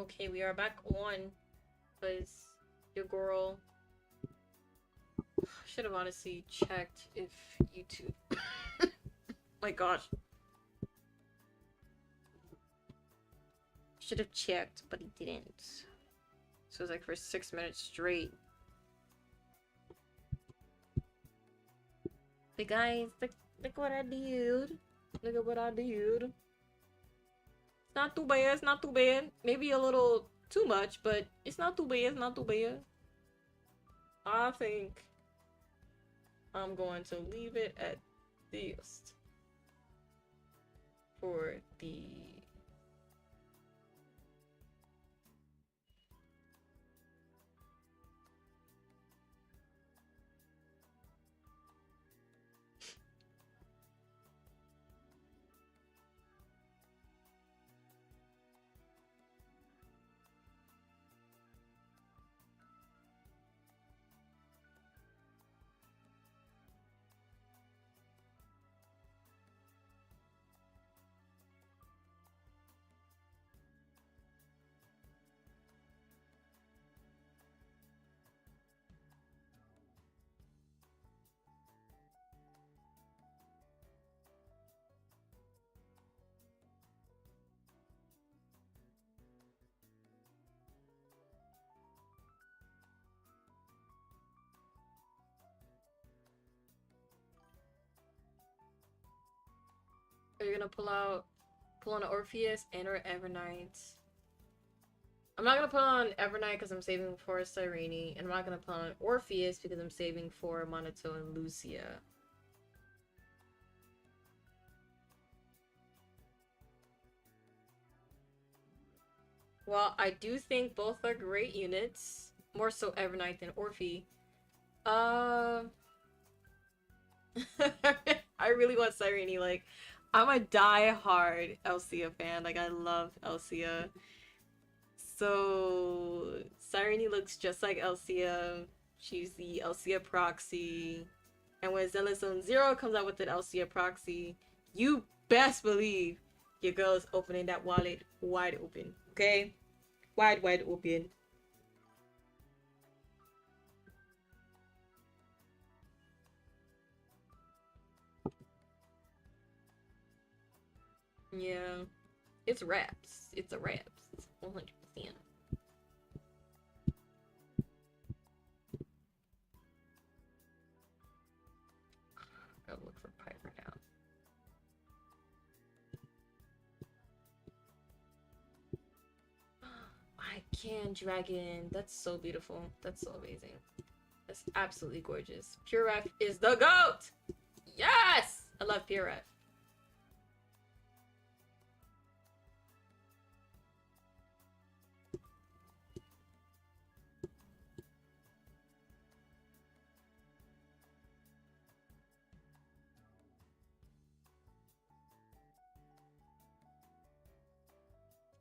Okay, we are back on. Because your girl should have honestly checked if YouTube. My gosh. Should have checked, but he didn't. So it was like for 6 minutes straight. But guys, look what I did. Look at what I did. It's not too bad, it's not too bad. Maybe a little too much, but it's not too bad, it's not too bad. I think I'm going to leave it at this for the Are you gonna pull on Orpheus and or Evernight? I'm not gonna put on Evernight because I'm saving for Cyrene, and I'm not gonna put on Orpheus because I'm saving for Monato and Lucia. Well, I do think both are great units. More so Evernight than Orphe. Uh I really want Cyrene, like I'm a die-hard Elsia fan. Like I love Elsia. So Cyrene looks just like Elsia. She's the Elsia proxy. And when Zenless Zone Zero comes out with an Elsia proxy, you best believe your girl is opening that wallet wide open. Okay? Wide open. Yeah. It's raps. It's a raps. 100%. Gotta look for Piper now. I can Dragon. That's so beautiful. That's so amazing. That's absolutely gorgeous. Pure Ref is the GOAT! Yes! I love Pure Ref.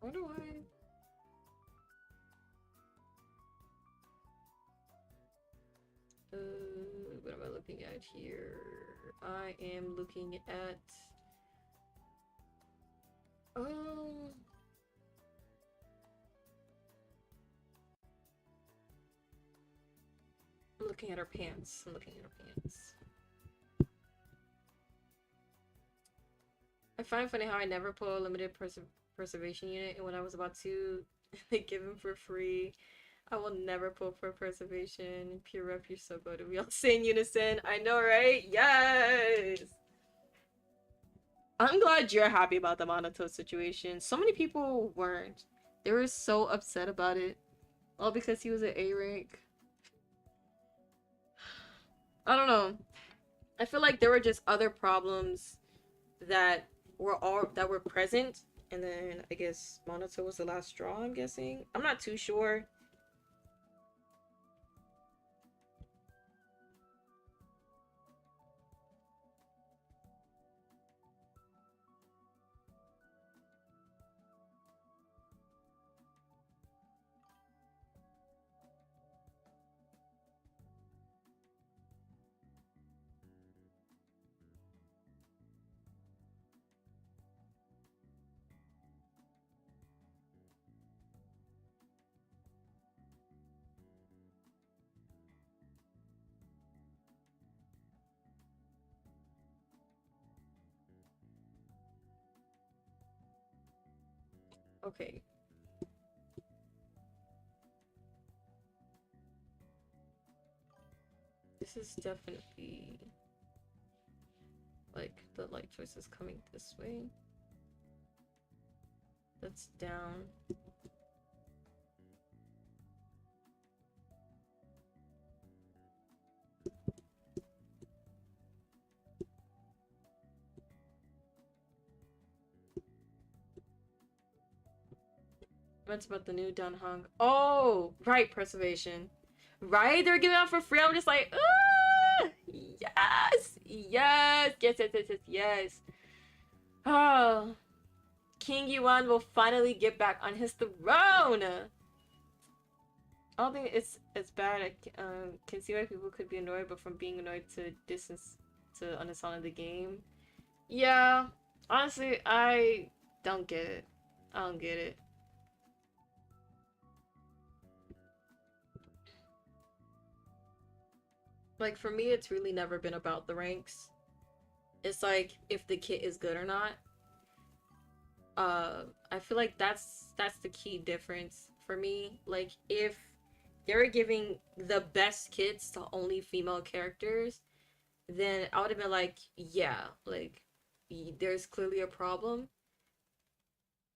I wonder why. What am I looking at here? I am looking at. Um. I'm looking at her pants. I'm looking at her pants. I find it funny how I never pull a limited preservation unit, and when I was about to, they give him for free. I will never pull for preservation. Pure rep, you're so good. We all say in unison. I know, right? Yes! I'm glad you're happy about the Monato situation. So many people weren't. They were so upset about it. All because he was an A rank. I don't know. I feel like there were just other problems that were present, and then I guess Monato was the last straw, I'm guessing. I'm not too sure. Okay. This is definitely like the light choice is coming this way. That's down. What's about the new Dunhung? Oh, right, preservation. Right? They were giving out for free. I'm just like, ah, yes, yes, yes, yes, yes, yes, yes. Oh, King Yuan will finally get back on his throne. I don't think it's bad. I can see why people could be annoyed, but from being annoyed to distance to understand the game. Yeah, honestly, I don't get it. I don't get it. Like, for me, it's really never been about the ranks. It's like, if the kit is good or not. I feel like that's the key difference for me. Like, if they were giving the best kits to only female characters, then I would have been like, yeah, like, there's clearly a problem.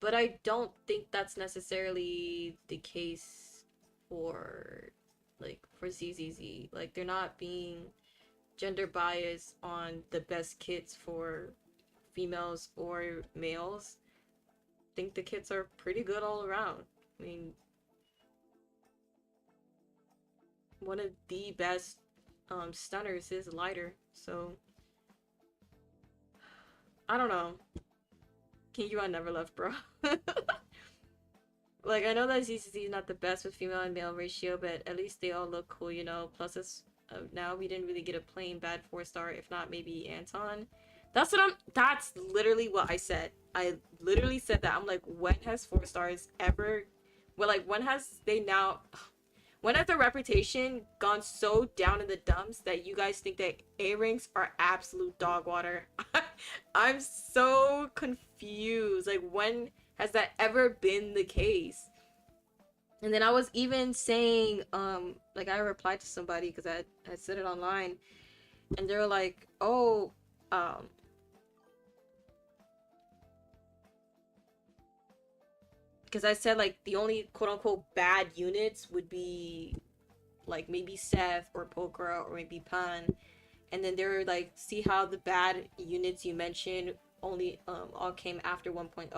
But I don't think that's necessarily the case for, like, for ZZZ. Like, they're not being gender biased on the best kits for females or males. I think the kits are pretty good all around. I mean, one of the best stunners is lighter, so I don't know. King Yuan never left, bro. Like, I know that ZCC is not the best with female and male ratio, but at least they all look cool, you know. Plus, it's now we didn't really get a plain bad 4-star. If not, maybe Anton. That's literally what I said. I literally said that. I'm like, when has 4-stars ever? Well, like, when has they now? When has their reputation gone so down in the dumps that you guys think that A ranks are absolute dog water? I'm so confused. Like, when has that ever been the case? And then I was even saying, like, I replied to somebody because I said it online, and they were like, oh, because I said, like, the only quote-unquote bad units would be, like, maybe Seth or Pokra or maybe Pan. And then they were like, see how the bad units you mentioned only all came after 1.0?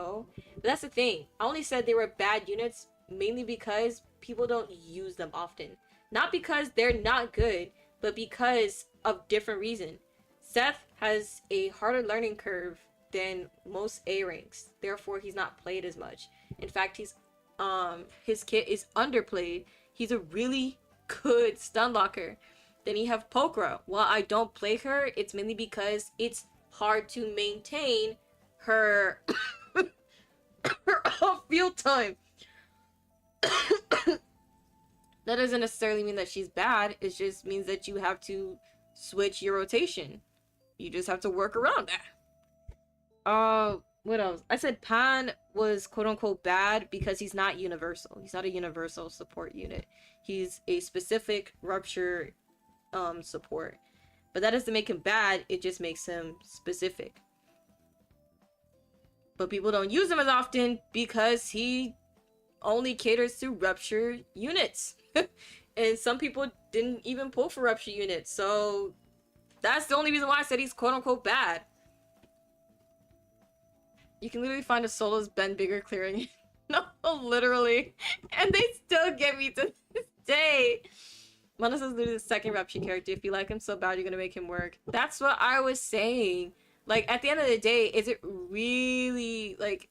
But that's the thing. I only said they were bad units mainly because people don't use them often. Not because they're not good, but because of different reason. Seth has a harder learning curve than most A ranks. Therefore, he's not played as much. In fact, his kit is underplayed. He's a really good stun locker. Then you have Pokra. While I don't play her, it's mainly because it's hard to maintain her her off-field time. That doesn't necessarily mean that she's bad. It just means that you have to switch your rotation. You just have to work around that. What else? I said Pan was quote-unquote bad because he's not universal. He's not a universal support unit. He's a specific rupture support. But that doesn't make him bad, it just makes him specific. But people don't use him as often because he only caters to rupture units. And some people didn't even pull for rupture units, so that's the only reason why I said he's quote-unquote bad. You can literally find a solo's Ben Bigger clearing. No, literally. And they still get me to this day. Manas is literally the second rupture character. If you like him so bad, you're gonna make him work. That's what I was saying. Like, at the end of the day, is it really, like,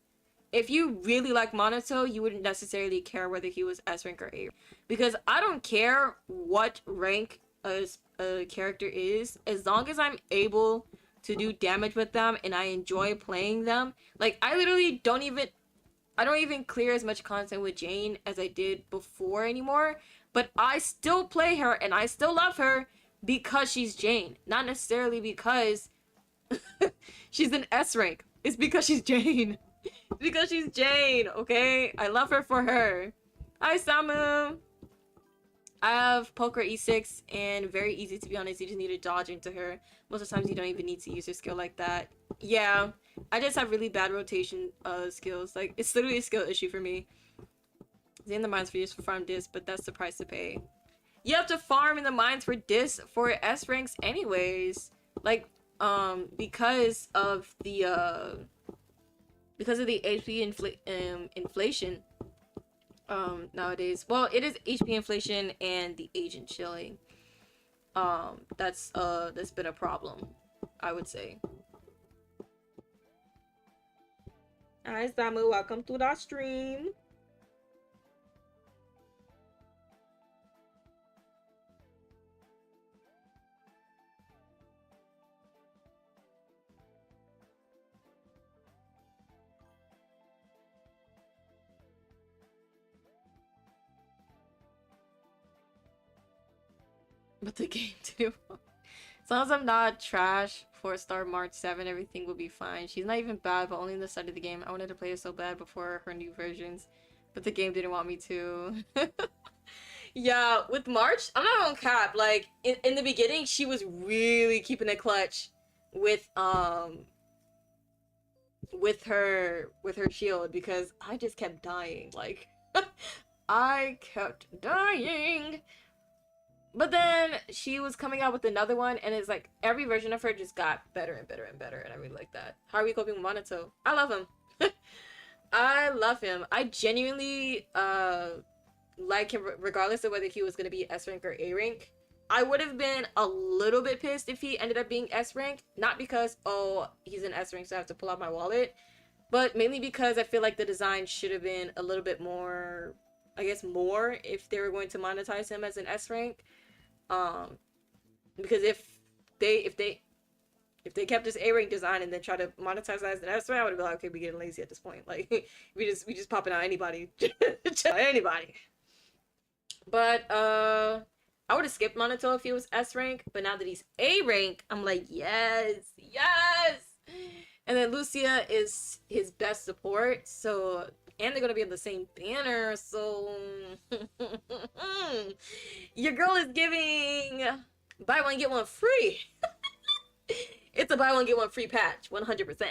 if you really like Monato, you wouldn't necessarily care whether he was S rank or A. Because I don't care what rank a character is, as long as I'm able to do damage with them and I enjoy playing them. Like, I literally don't even clear as much content with Jane as I did before anymore. But I still play her and I still love her because she's Jane. Not necessarily because she's an S rank. It's because she's Jane. Because she's Jane, okay? I love her for her. Hi, Samu. I have poker e6 and very easy, to be honest. You just need to dodge into her. Most of the times you don't even need to use your skill like that. Yeah, I just have really bad rotation skills. Like, it's literally a skill issue for me. In the mines for use for farm disc, but that's the price to pay. You have to farm in the mines for disc for S ranks anyways. Like, because of the HP inflation nowadays. Well, it is HP inflation and the agent chilling. That's been a problem, I would say. Hi Samu, welcome to the stream. But the game too. As long as I'm not trash for Star March 7, everything will be fine. She's not even bad, but only in the start of the game. I wanted to play her so bad before her new versions, but the game didn't want me to. Yeah, with March, I'm not gonna cap. Like, in the beginning, she was really keeping it clutch with her shield, because I just kept dying. Like, I kept dying. But then she was coming out with another one, and it's like every version of her just got better and better and better, and I really like that. How are we coping with Monato? I love him. I love him. I genuinely like him regardless of whether he was gonna be S rank or A rank. I would have been a little bit pissed if he ended up being S rank, not because oh he's an S rank so I have to pull out my wallet, but mainly because I feel like the design should have been a little bit more, I guess more, if they were going to monetize him as an S rank. Because if they kept this A rank design and then try to monetize that as an S rank, I would have been like, okay, we getting lazy at this point. Like we just popping out anybody, anybody. But I would have skipped Monato if he was S rank, but now that he's A rank, I'm like, yes, yes. And then Lucia is his best support, so and they're gonna be on the same banner, so your girl is giving buy one get one free. It's a buy one get one free patch, 100%.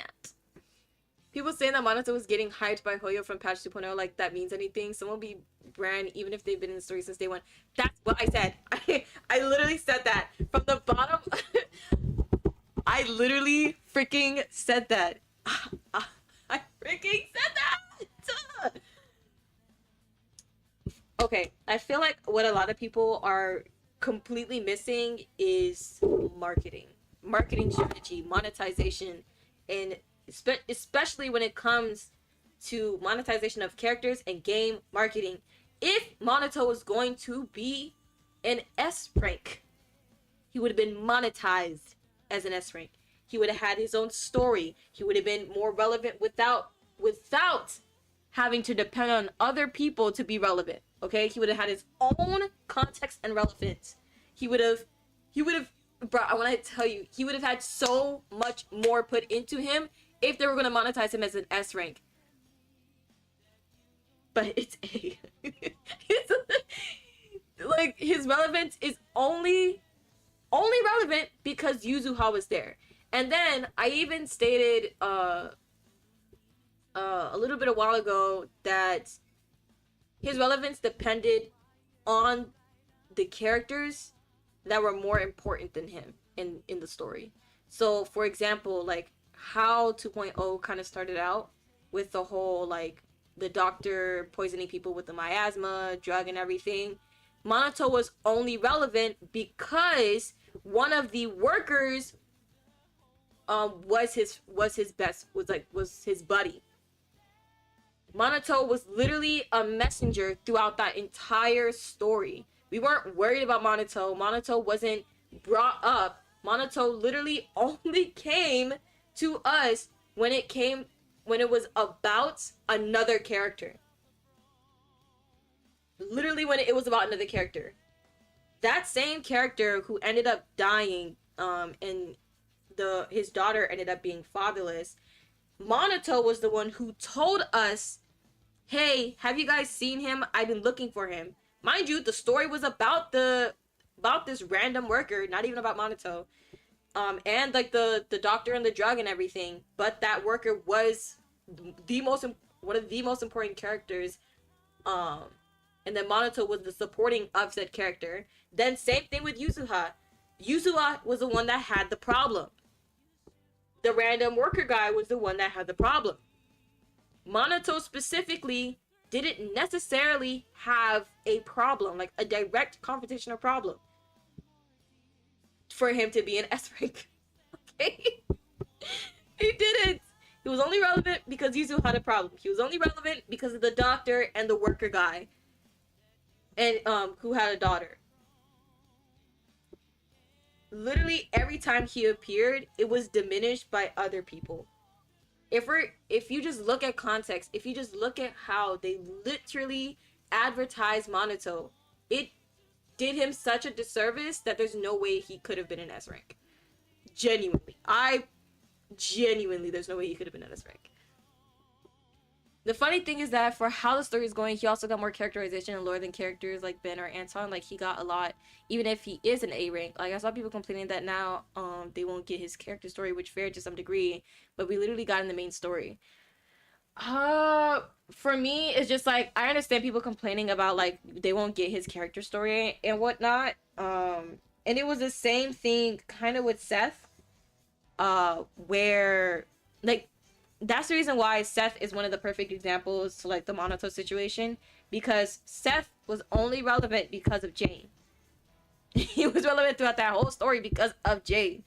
People saying that Monato was getting hyped by Hoyo from patch 2.0, like that means anything. Someone will be brand even if they've been in the story since day one. That's what I said. I literally said that from the bottom. I literally freaking said that. I freaking said that. Okay, I feel like what a lot of people are completely missing is marketing strategy, monetization, and especially when it comes to monetization of characters and game marketing. If Monato was going to be an S rank, he would have been monetized as an S rank. He would have had his own story. He would have been more relevant without having to depend on other people to be relevant. Okay, he would have had his own context and relevance. He would have, bro. I want to tell you, he would have had so much more put into him if they were going to monetize him as an S rank. But it's A. It's like his relevance is only relevant because Yuzuha was there. And then I even stated a little bit a while ago that his relevance depended on the characters that were more important than him in the story. So for example, like how 2.0 kind of started out with the whole like the doctor poisoning people with the miasma drug and everything. Monato was only relevant because one of the workers was his buddy. Monato was literally a messenger throughout that entire story. We weren't worried about Monato. Monato wasn't brought up. Monato literally only came to us when it was about another character. Literally when it was about another character. That same character who ended up dying, and his daughter ended up being fatherless. Monato was the one who told us, hey, have you guys seen him? I've been looking for him. Mind you, the story was about this random worker, not even about Monato. And like the doctor and the drug and everything, but that worker was the most one of the most important characters. um and then Monato was the supporting of said character. Then same thing with Yuzuha. Yuzuha was the one that had the problem. The random worker guy was the one that had the problem. Monato specifically didn't necessarily have a problem, like a direct confrontational problem, for him to be an S rank. Okay? He didn't. He was only relevant because Yuzu had a problem. He was only relevant because of the doctor and the worker guy, and who had a daughter. Literally every time he appeared, it was diminished by other people. If you just look at context, if you just look at how they literally advertised Monato, it did him such a disservice that there's no way he could have been an S rank. Genuinely. There's no way he could have been an S rank. The funny thing is that for how the story is going, he also got more characterization and lore than characters like Ben or Anton. Like, he got a lot, even if he is an A rank. Like, I saw people complaining that now they won't get his character story, which fair to some degree, but we literally got in the main story. For me, it's just like, I understand people complaining about like they won't get his character story and whatnot. And it was the same thing kind of with Seth, where like that's the reason why Seth is one of the perfect examples to like the Monato situation, because Seth was only relevant because of Jane. He was relevant throughout that whole story because of Jane.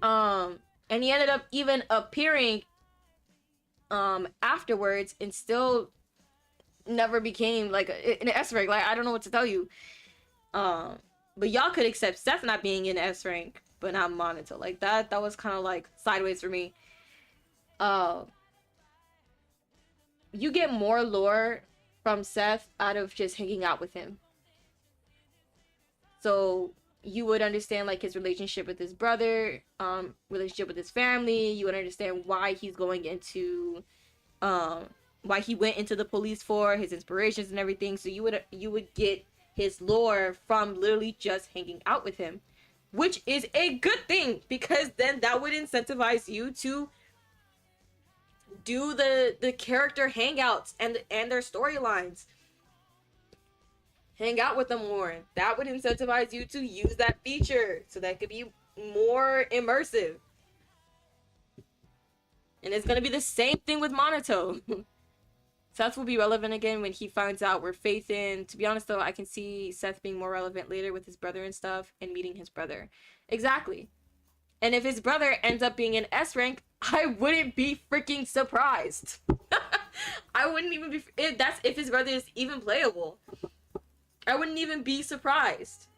And he ended up even appearing afterwards and still never became like an S rank. Like, I don't know what to tell you. But y'all could accept Seth not being in S rank, but not Monato. Like, that was kind of like sideways for me. You get more lore from Seth out of just hanging out with him. So you would understand like his relationship with his brother, relationship with his family. You would understand why he's going into, why he went into the police, for his inspirations and everything. So you would get his lore from literally just hanging out with him, which is a good thing, because then that would incentivize you to do the character hangouts and their storylines. Hang out with them more. That would incentivize you to use that feature so that could be more immersive. And it's gonna be the same thing with Monato. Seth will be relevant again when he finds out where Faith in. To be honest though, I can see Seth being more relevant later with his brother and stuff, and meeting his brother. Exactly. And if his brother ends up being an S rank, I wouldn't be freaking surprised. I wouldn't even be, if his brother is even playable. I wouldn't even be surprised.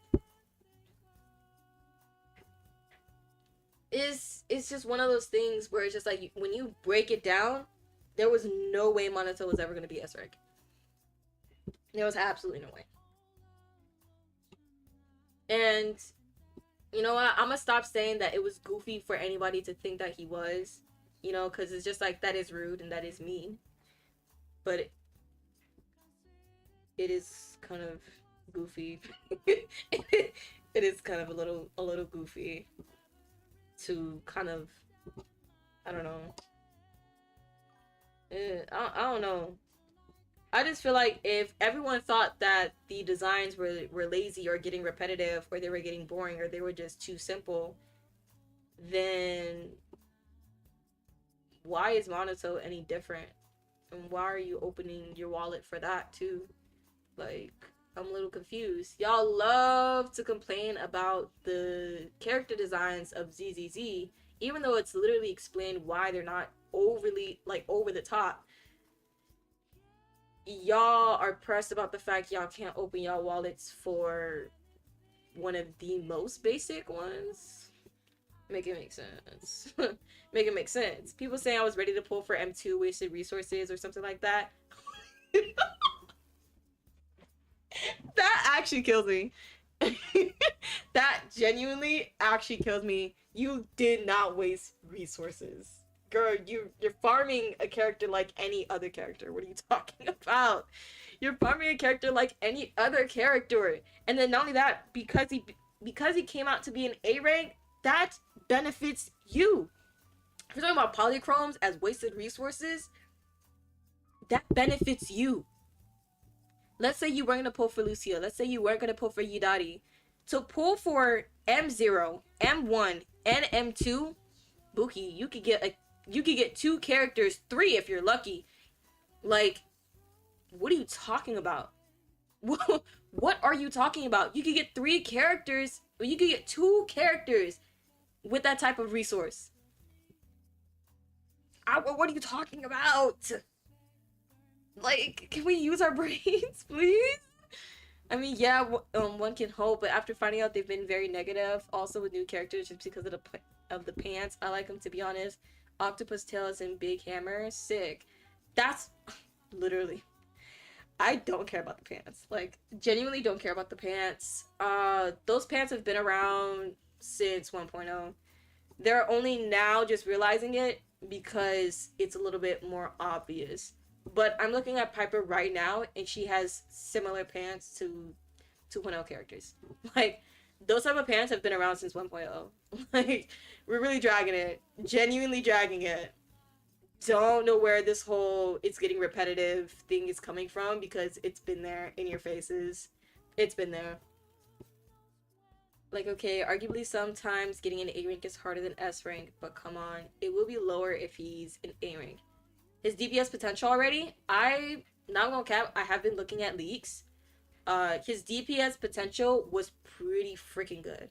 It's just one of those things where it's just like, when you break it down, there was no way Monato was ever going to be S rank. There was absolutely no way. And you know what? I'm gonna stop saying that it was goofy for anybody to think that he was, you know, because it's just like, that is rude and that is mean. But it is kind of goofy. It is kind of a little goofy to kind of, I don't know. I don't know. I just feel like if everyone thought that the designs were lazy or getting repetitive, or they were getting boring, or they were just too simple, then why is Monato any different? And why are you opening your wallet for that too? Like, I'm a little confused. Y'all love to complain about the character designs of ZZZ, even though it's literally explained why they're not overly, like, over the top. Y'all are pressed about the fact y'all can't open y'all wallets for one of the most basic ones. Make it make sense. Make it make sense. People saying I was ready to pull for M2, wasted resources or something like that. That actually kills me. That genuinely actually kills me. You did not waste resources. girl, you're farming a character like any other character. What are you talking about? You're farming a character like any other character. And then not only that, because he came out to be an A rank, that benefits you. If you're talking about polychromes as wasted resources, that benefits you. Let's say you weren't gonna pull for Lucia. Let's say you weren't gonna pull for Yidari. To pull for M0, M1, and M2, Buki, you could get 2 characters, 3 if you're lucky. Like, what are you talking about? What are you talking about? You could get 3 characters, or you could get 2 characters with that type of resource. What are you talking about? Like, can we use our brains, please? I mean, yeah, one can hope, but after finding out they've been very negative, also with new characters, just because of the pants. I like them, to be honest. Octopus Tails and Big Hammer, sick. That's literally. I don't care about the pants. Like, genuinely don't care about the pants. Those pants have been around since 1.0. They're only now just realizing it because it's a little bit more obvious. But I'm looking at Piper right now, and she has similar pants to 2.0 characters. Like, those type of pants have been around since 1.0. Like, we're really dragging it. Genuinely dragging it. Don't know where this whole it's getting repetitive thing is coming from, because it's been there in your faces. It's been there. Like, okay, arguably sometimes getting an A rank is harder than S rank, but come on, it will be lower if he's an A rank. His DPS potential already, not gonna cap, I have been looking at leaks. His DPS potential was pretty freaking good.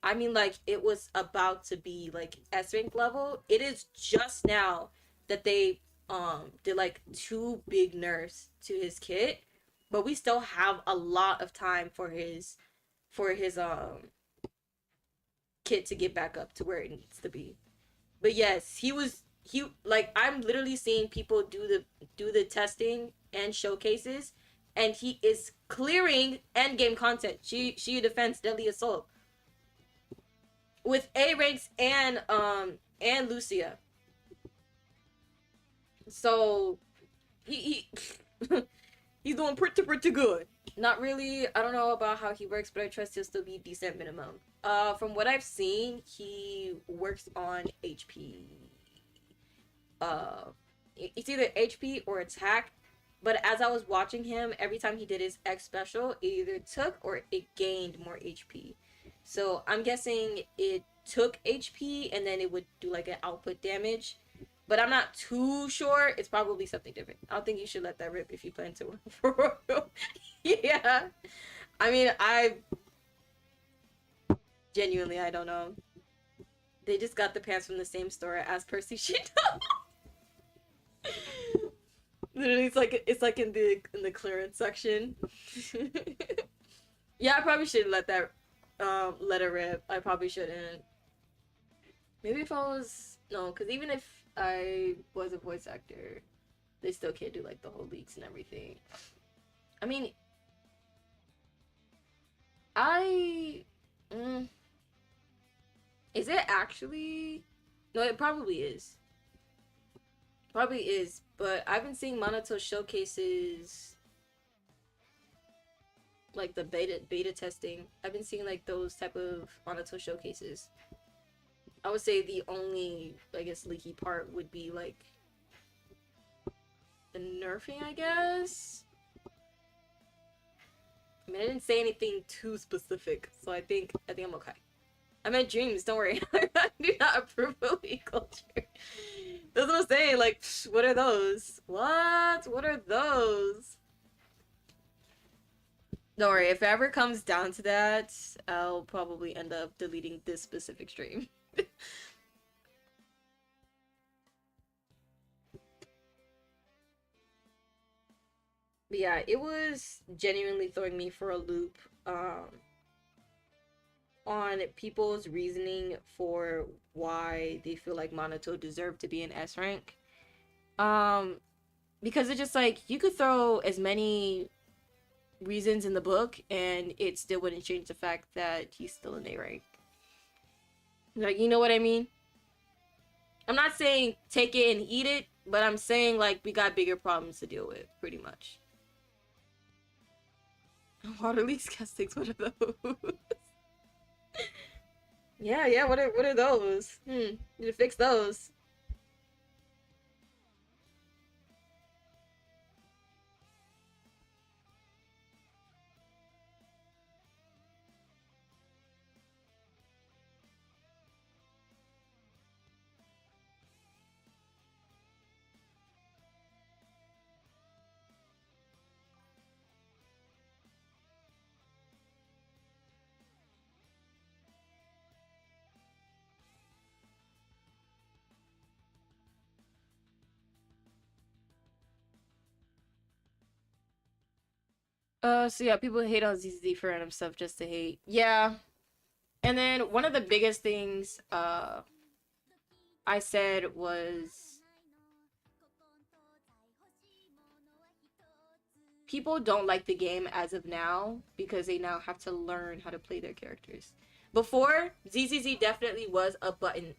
I mean, like, it was about to be like S rank level. It is just now that they did like 2 big nerfs to his kit, but we still have a lot of time for his kit to get back up to where it needs to be. But yes, he like, I'm literally seeing people do the testing and showcases, and he is clearing endgame content. She defends Deadly Assault with A ranks and Lucia. So he he's doing pretty good. Not really. I don't know about how he works, but I trust he'll still be decent minimum. From what I've seen, he works on HP. It's either HP or attack. But as I was watching him, every time he did his X special, it either took or it gained more HP. So I'm guessing it took HP and then it would do like an output damage. But I'm not too sure. It's probably something different. I don't think you should let that rip if you plan to. For real. Yeah. I mean, genuinely, I don't know. They just got the pants from the same store as Percy Shito. Literally, it's like in the clearance section. Yeah, I probably shouldn't let it rip. I probably shouldn't. Maybe if I was because even if I was a voice actor, they still can't do like the whole leaks and everything. I mean, is it actually? No, it probably is. Probably is, but I've been seeing Monato showcases, like the beta testing. I've been seeing like those type of Monato showcases. I would say the only, I guess, leaky part would be like the nerfing, I guess. I mean, I didn't say anything too specific, so I think I'm okay. I meant dreams, don't worry. I do not approve of weak culture. That's what I'm saying, like, what are those? What are those? Don't worry, if it ever comes down to that, I'll probably end up deleting this specific stream. But yeah, it was genuinely throwing me for a loop on people's reasoning for why they feel like Monato deserved to be an S rank. Because it's just like, you could throw as many reasons in the book and it still wouldn't change the fact that he's still an A rank. Like, you know what I mean? I'm not saying take it and eat it, but I'm saying like we got bigger problems to deal with, pretty much. Water leaks castings, what are those? Yeah, what are those? Need to fix those. So yeah, people hate on ZZ for random stuff just to hate. Yeah. And then one of the biggest things I said was people don't like the game as of now because they now have to learn how to play their characters. Before, ZZZ definitely was a button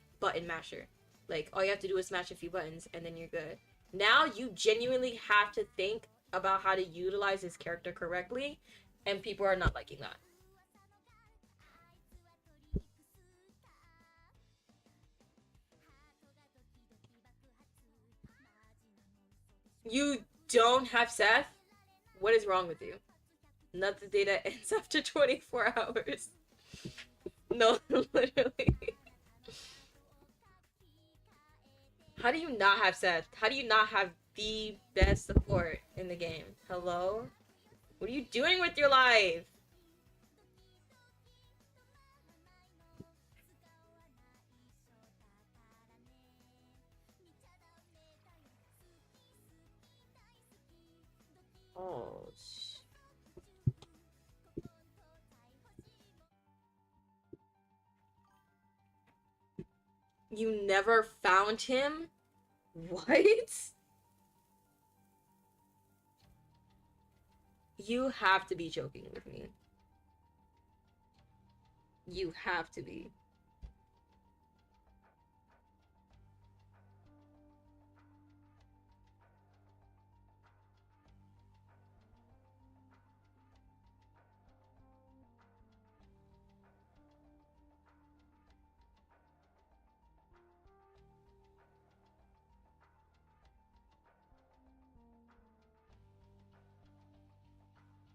masher. Like all you have to do is smash a few buttons and then you're good. Now you genuinely have to think about how to utilize his character correctly, and people are not liking that. You don't have Seth? What is wrong with you? Not the data ends after 24 hours. No, literally. How do you not have Seth? How do you not have the best support in the game? Hello? What are you doing with your life? Oh, you never found him? What? You have to be joking with me. You have to be.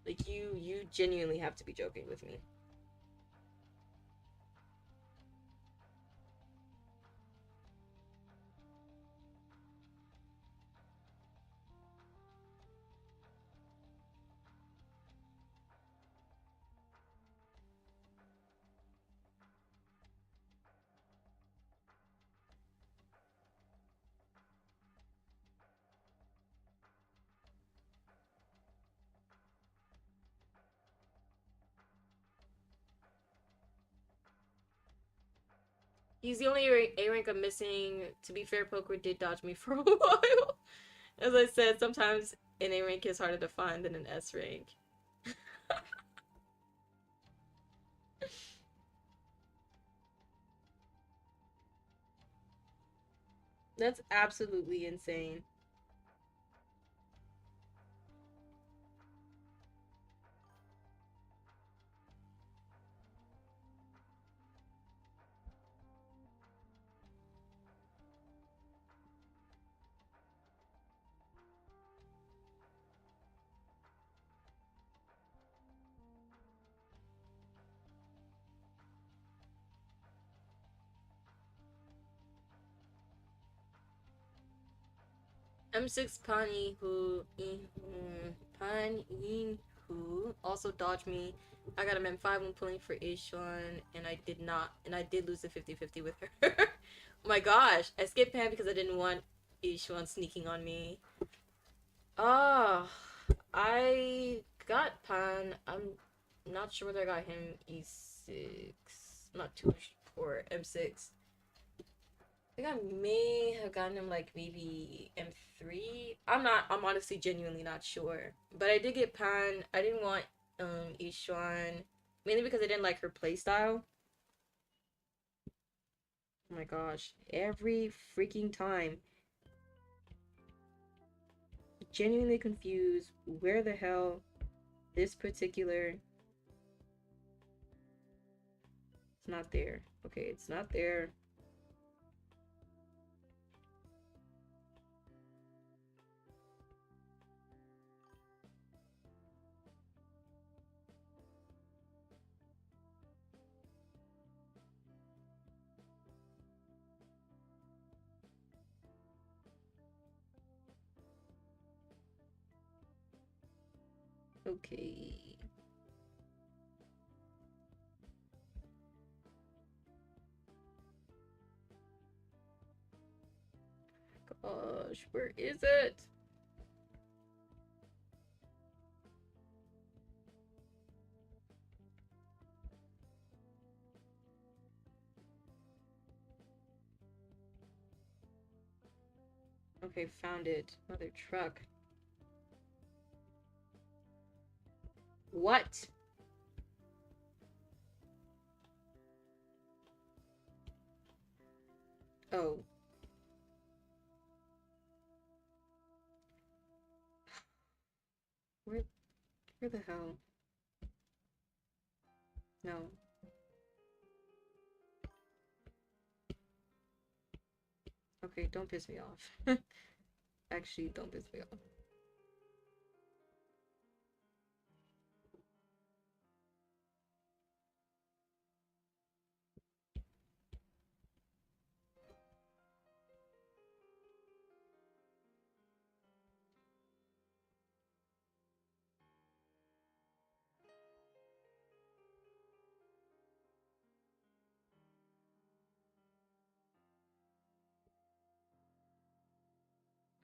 Like you genuinely have to be joking with me. He's the only A rank I'm missing. To be fair, Poker did dodge me for a while. As I said, sometimes an A rank is harder to find than an S rank. That's absolutely insane. M6 Pan Yin Hu also dodged me. I got him M5 when pulling for Ishuan, and I did not, and I did lose the 50-50 with her. Oh my gosh, I skipped Pan because I didn't want Ishuan sneaking on me. Ah, I got Pan. I'm not sure whether I got him E6. I'm not too sure. M6. I think I may have gotten him like maybe M3. I'm honestly genuinely not sure. But I did get Pan. I didn't want Ishuan mainly because I didn't like her playstyle. Oh my gosh. Every freaking time. Genuinely confused. Where the hell this particular... It's not there. Okay, it's not there. Okay. Gosh, where is it? Okay, found it. Another truck. What? Oh. Where the hell? No. Okay, don't piss me off. Actually, don't piss me off.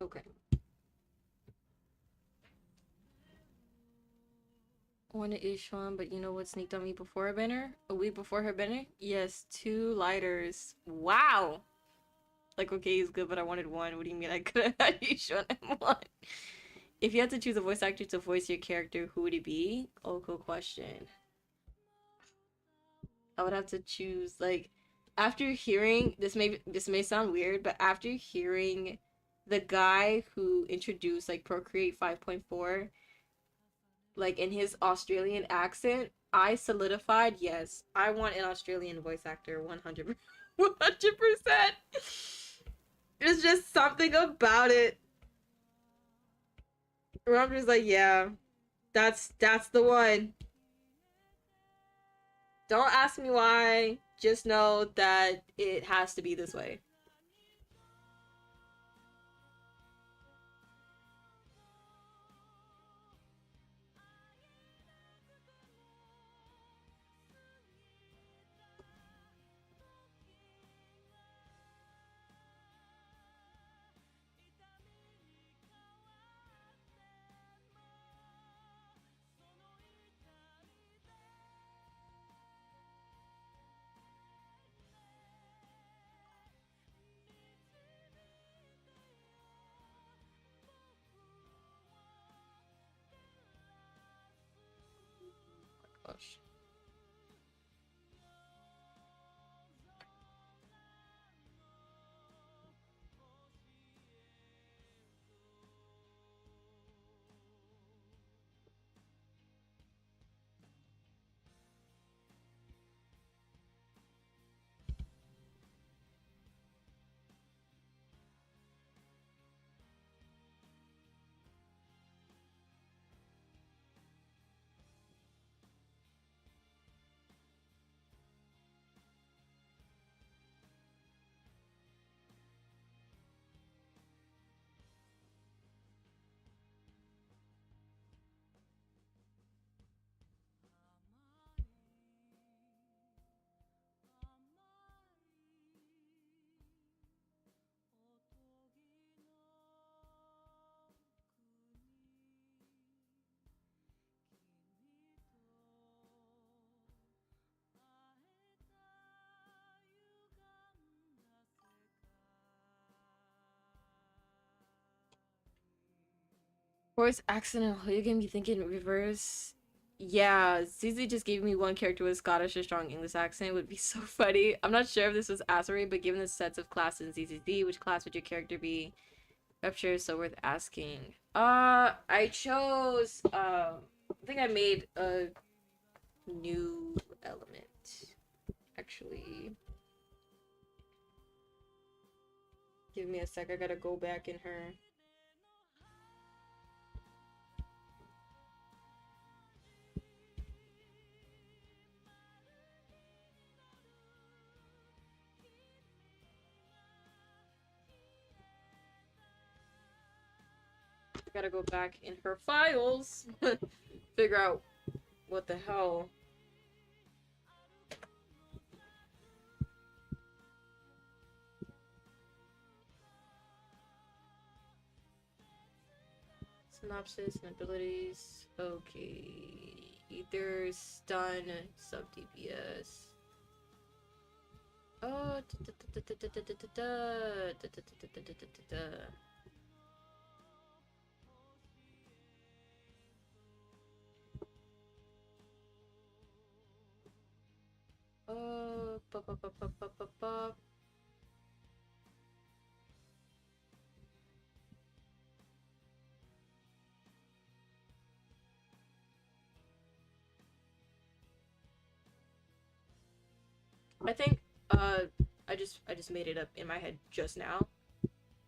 Okay. One to each one, but you know what sneaked on me before her banner? A week before her banner? Yes, 2 lighters. Wow! Like, okay, it's good, but I wanted one. What do you mean I could have had each one and one? If you had to choose a voice actor to voice your character, who would it be? Oh, cool question. I would have to choose, like, after hearing this may sound weird, but after hearing the guy who introduced like Procreate 5.4, like in his Australian accent, I solidified, yes, I want an Australian voice actor 100%. 100%. It's just something about it. Where I'm just like, yeah, that's the one. Don't ask me why. Just know that it has to be this way. Gosh. Voice accident. You can be thinking reverse Yeah, Zizi just gave me one character with Scottish or strong English accent. It would be so funny. I'm not sure if this was Aseray, but given the sets of classes in ZZZ, which class would your character be? Rupture is so worth asking. I chose, I think I made a new element, actually. Give me a sec, I gotta go back in her. I gotta go back in her files. Figure out what the hell. Synopsis and abilities. Okay. Either stun, sub DPS. Oh. I think I just made it up in my head just now.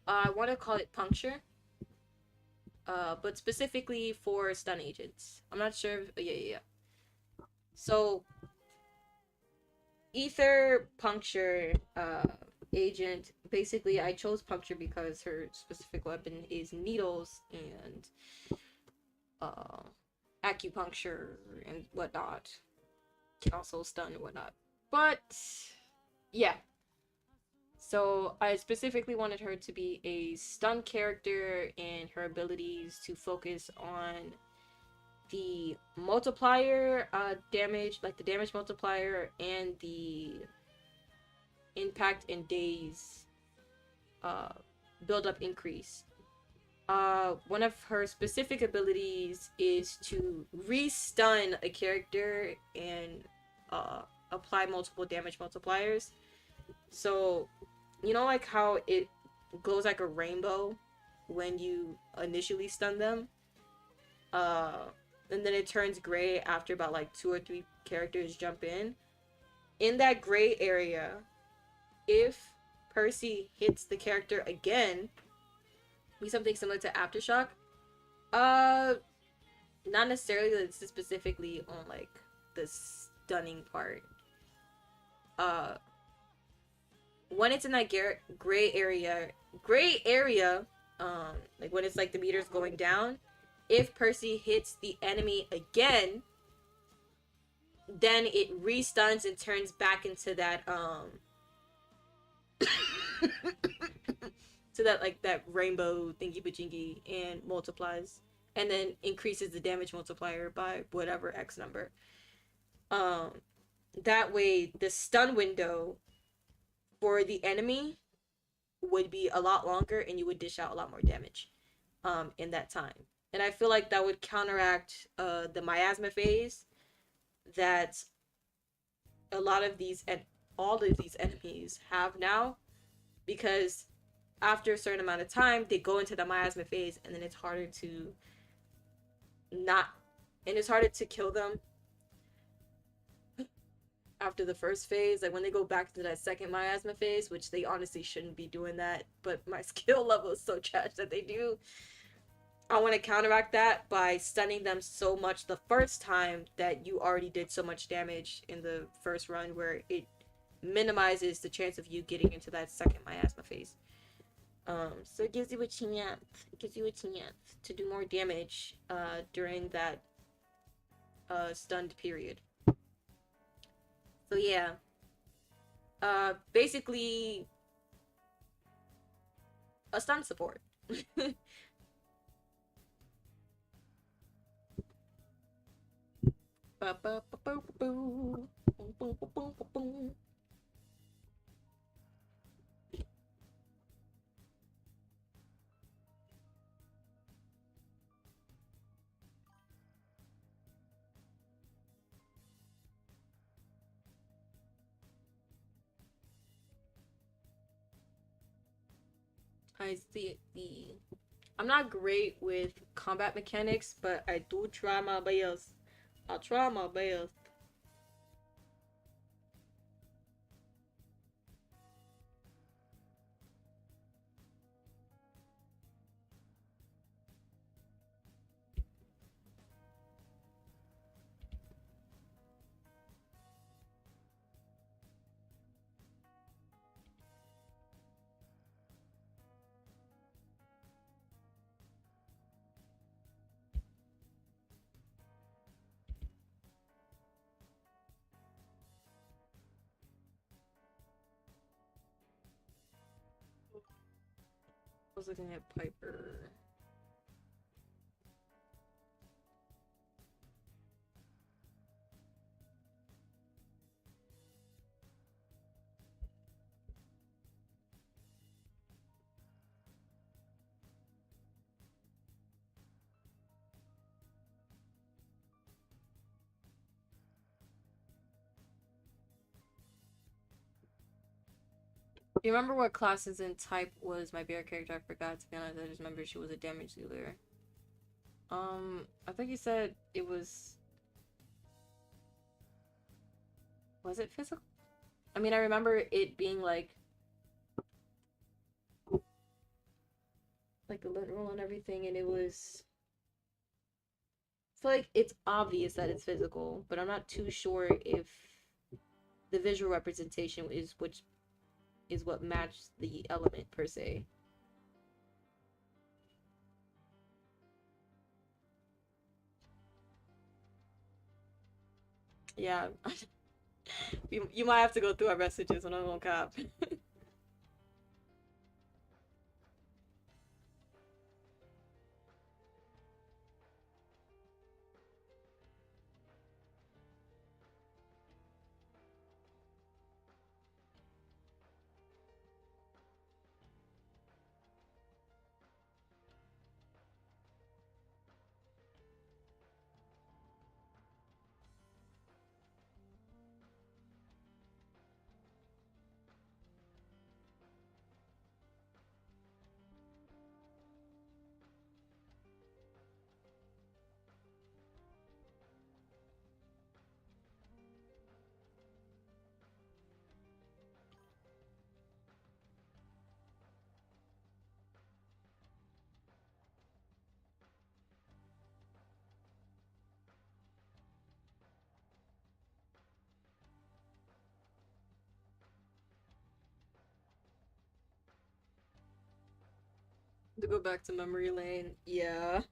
I want to call it puncture. But specifically for stun agents. I'm not sure if, yeah. So ether puncture agent, basically I chose puncture because her specific weapon is needles and acupuncture and whatnot. Can also stun and whatnot. But yeah. So I specifically wanted her to be a stun character and her abilities to focus on the multiplier damage, like the damage multiplier and the impact and days build up increase. One of her specific abilities is to re-stun a character and apply multiple damage multipliers. So, you know, like how it glows like a rainbow when you initially stun them? And then it turns gray after about like 2 or 3 characters jump in. In that gray area, if Percy hits the character again, be something similar to Aftershock. Not necessarily. This is specifically on like the stunning part. When it's in that gray area, like when it's like the meter's going down, if Percy hits the enemy again, then it restuns and turns back into that to that like that rainbow thingy bajingy and multiplies and then increases the damage multiplier by whatever X number. That way the stun window for the enemy would be a lot longer and you would dish out a lot more damage in that time. And I feel like that would counteract the miasma phase that a lot of these and all of these enemies have now, because after a certain amount of time they go into the miasma phase and then it's harder to not and it's harder to kill them after the first phase. Like when they go back to that second miasma phase, which they honestly shouldn't be doing that, but my skill level is so trash that they do. I want to counteract that by stunning them so much the first time that you already did so much damage in the first run, where it minimizes the chance of you getting into that second miasma phase. So it gives you a chance. It gives you a chance to do more damage during that stunned period. So yeah. Basically a stun support. I see the. I'm not great with combat mechanics, but I do try my best. I try my best. I was looking at Piper. You remember what classes in type was my bear character? I forgot, to be honest. I just remember she was a damage dealer. I think you said it was. Was it physical? I mean, I remember it being like the lint roll and everything, and it was. I feel like it's obvious that it's physical, but I'm not too sure if the visual representation is which is what matched the element per se. Yeah, you might have to go through our messages when I'm on cop. To go back to memory lane, yeah.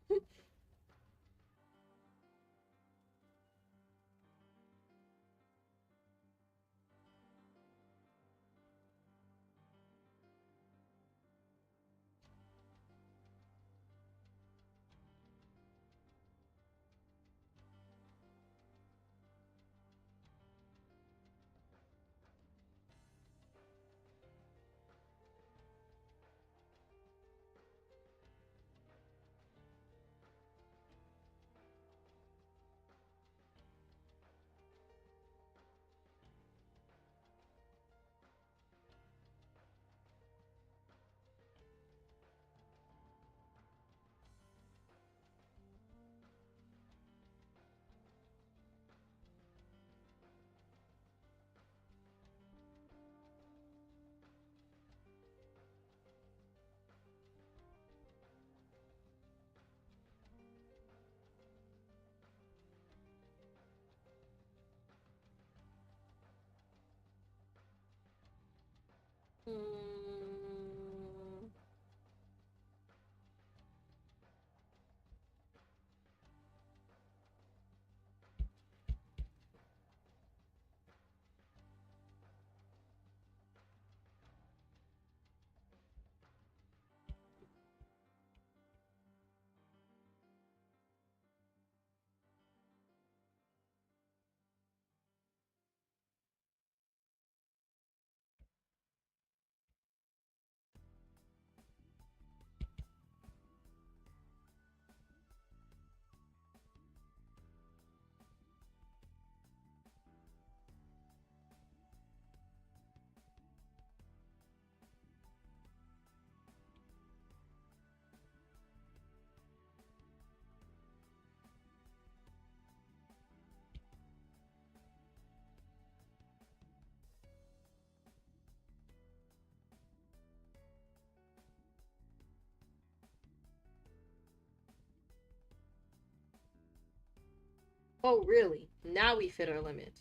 Mm, Oh, really? Now we fit our limit.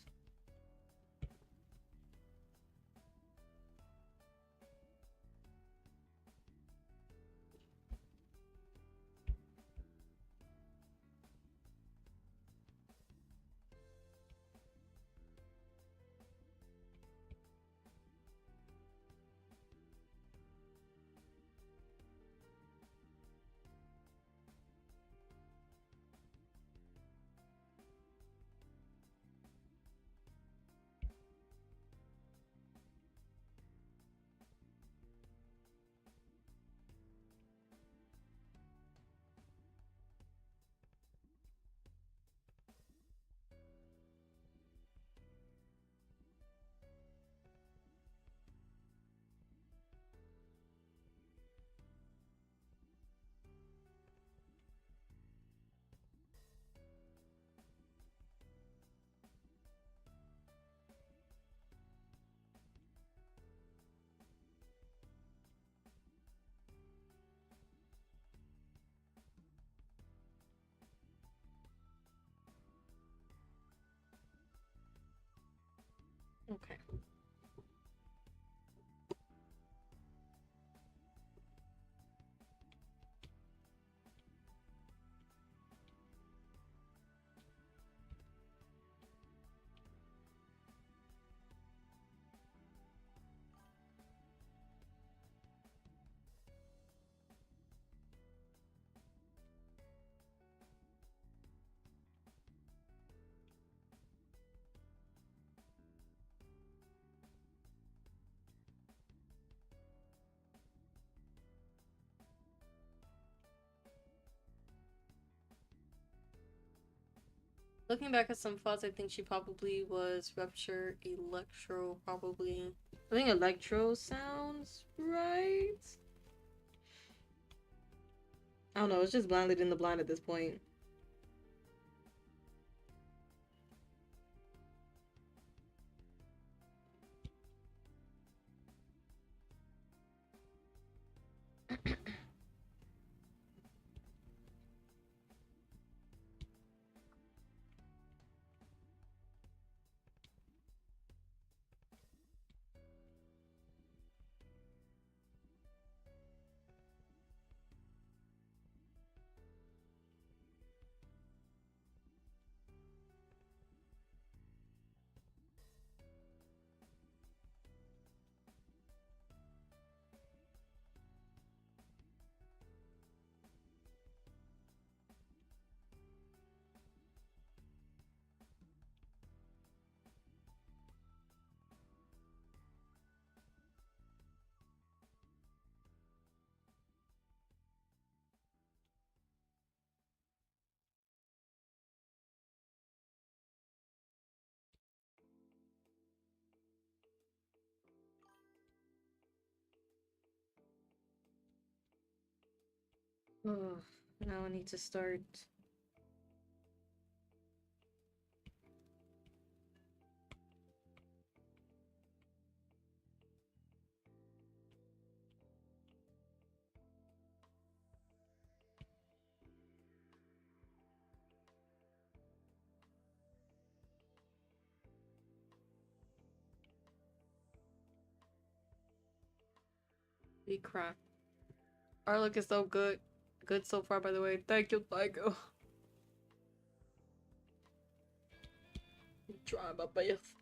Okay. Looking back at some thoughts, I think she probably was Rupture Electro, probably. I think Electro sounds right. I don't know, it's just blind leading the blind at this point. Oh, now I need to start. Be crap. Our look is so good. Good so far, by the way. Thank you, Tycho. Try my best.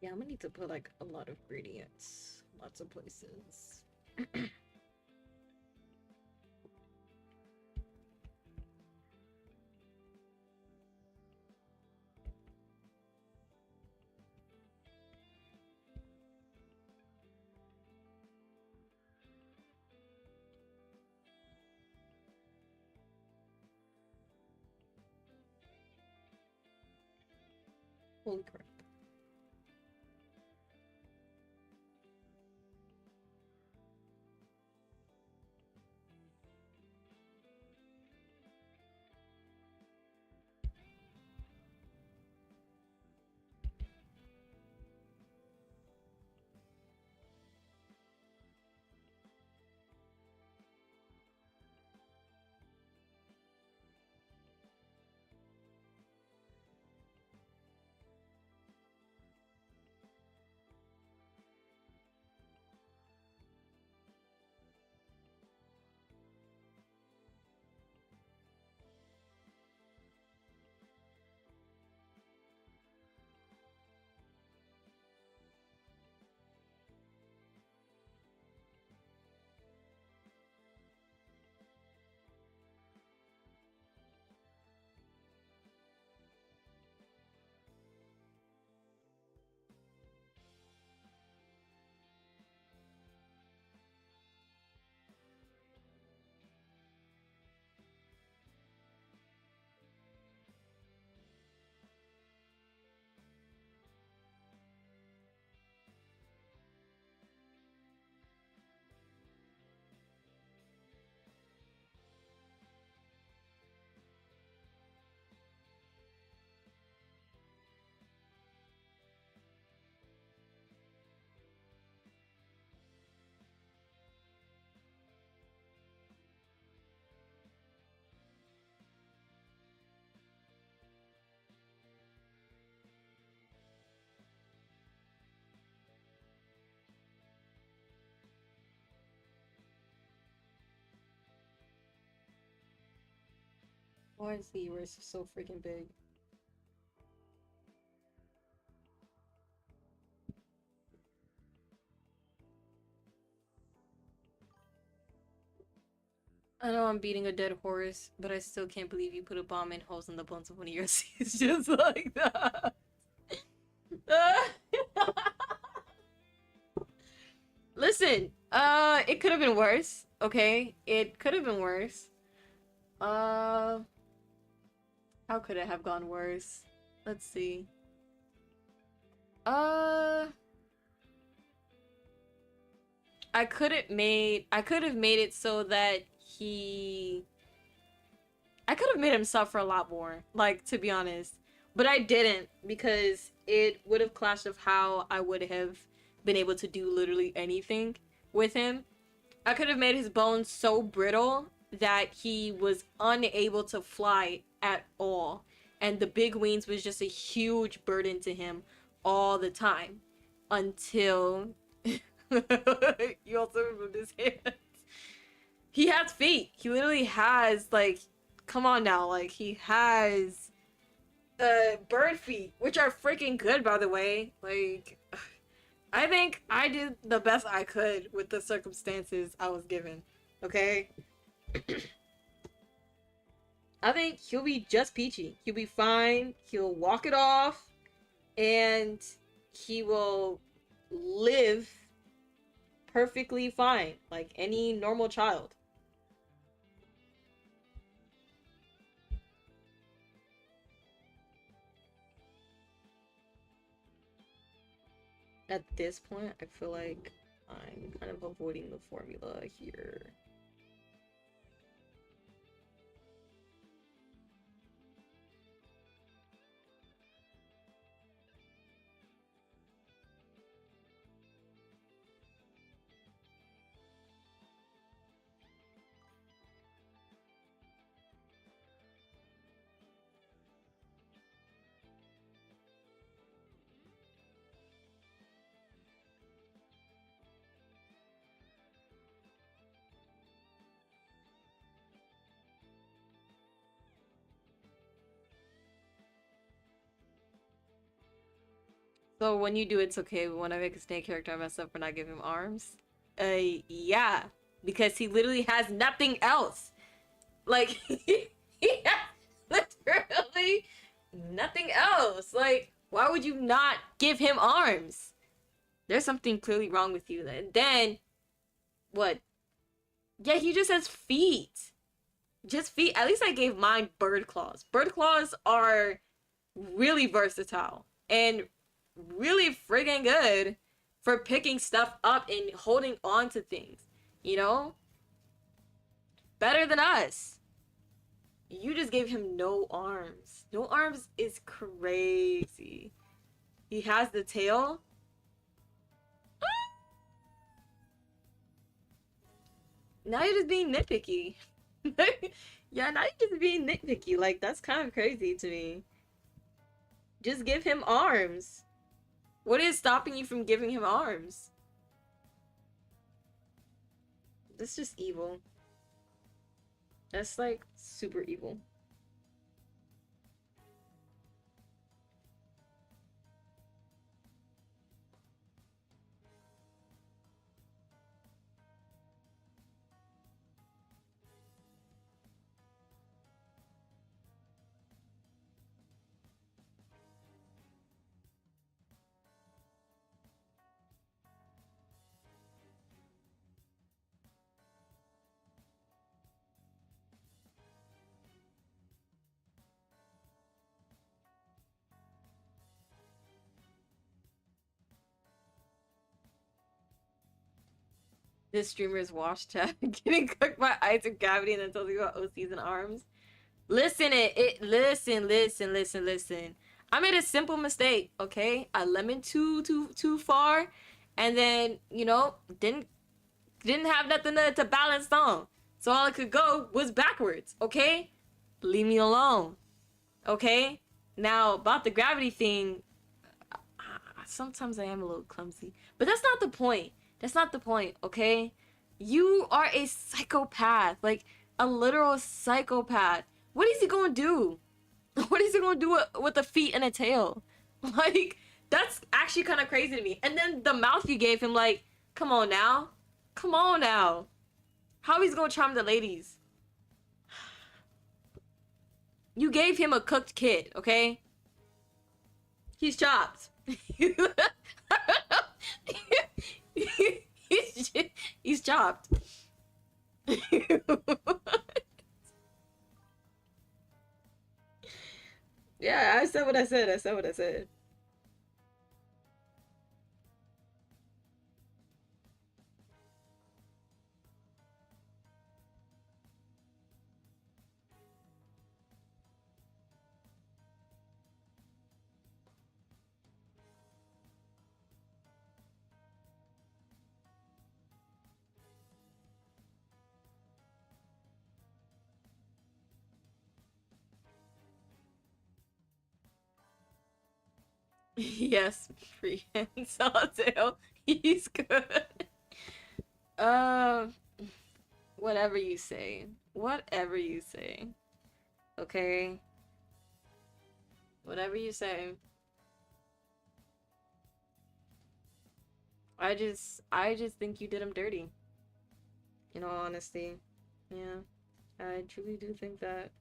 Yeah, I'm gonna need to put like a lot of gradients, lots of places. Holy crap. Why is the eraser so freaking big? I know I'm beating a dead horse, but I still can't believe you put a bomb in holes in the bones of one of your seeds just like that. Listen, it could have been worse, okay? It could have been worse. How could it have gone worse? Let's see. Uh, I could have made it so that I could have made him suffer a lot more, like, to be honest. But I didn't, because it would have clashed of how I would have been able to do literally anything with him. I could have made his bones so brittle that he was unable to fly at all. And the big wings was just a huge burden to him all the time. Until you also removed his hands. He has feet. He literally has, like, come on now, like, he has bird feet, which are freaking good, by the way. Like, I think I did the best I could with the circumstances I was given. Okay? I think he'll be just peachy. He'll be fine. He'll walk it off. And he will live perfectly fine. Like any normal child. At this point, I feel like I'm kind of avoiding the formula here. So when you do it's okay, but when I make a snake character, I mess up for not giving him arms? Yeah. Because he literally has nothing else. Like, he has literally nothing else. Like, why would you not give him arms? There's something clearly wrong with you. And then, what? Yeah, he just has feet. Just feet. At least I gave mine bird claws. Bird claws are really versatile and really friggin' good for picking stuff up and holding on to things. You know? Better than us. You just gave him no arms. No arms is crazy. He has the tail. Now you're just being nitpicky. Yeah, now you're just being nitpicky. Like, that's kind of crazy to me. Just give him arms. What is stopping you from giving him arms? That's just evil. That's like super evil. This streamer's wash chat getting cooked by Isaac Gravity and then tells you about OCs and arms. Listen, listen. I made a simple mistake, okay? I lemon too far, and then didn't have nothing to balance on, so all I could go was backwards. Okay, leave me alone. Okay, now about the gravity thing, sometimes I am a little clumsy, but that's not the point. That's not the point. Okay, you are a psychopath, like a literal psychopath. What is he gonna do? What is he gonna do with a feet and a tail? Like, that's actually kind of crazy to me. And then the mouth you gave him, like, come on now. Come on now. How he's gonna charm the ladies? You gave him a cooked kid, okay? He's chopped. he's chopped. Yeah, I said what I said. I said what I said. Yes, prehensile tail. He's good. Uh, whatever you say. Whatever you say. Okay? Whatever you say. I just think you did him dirty. In all honesty. Yeah. I truly do think that.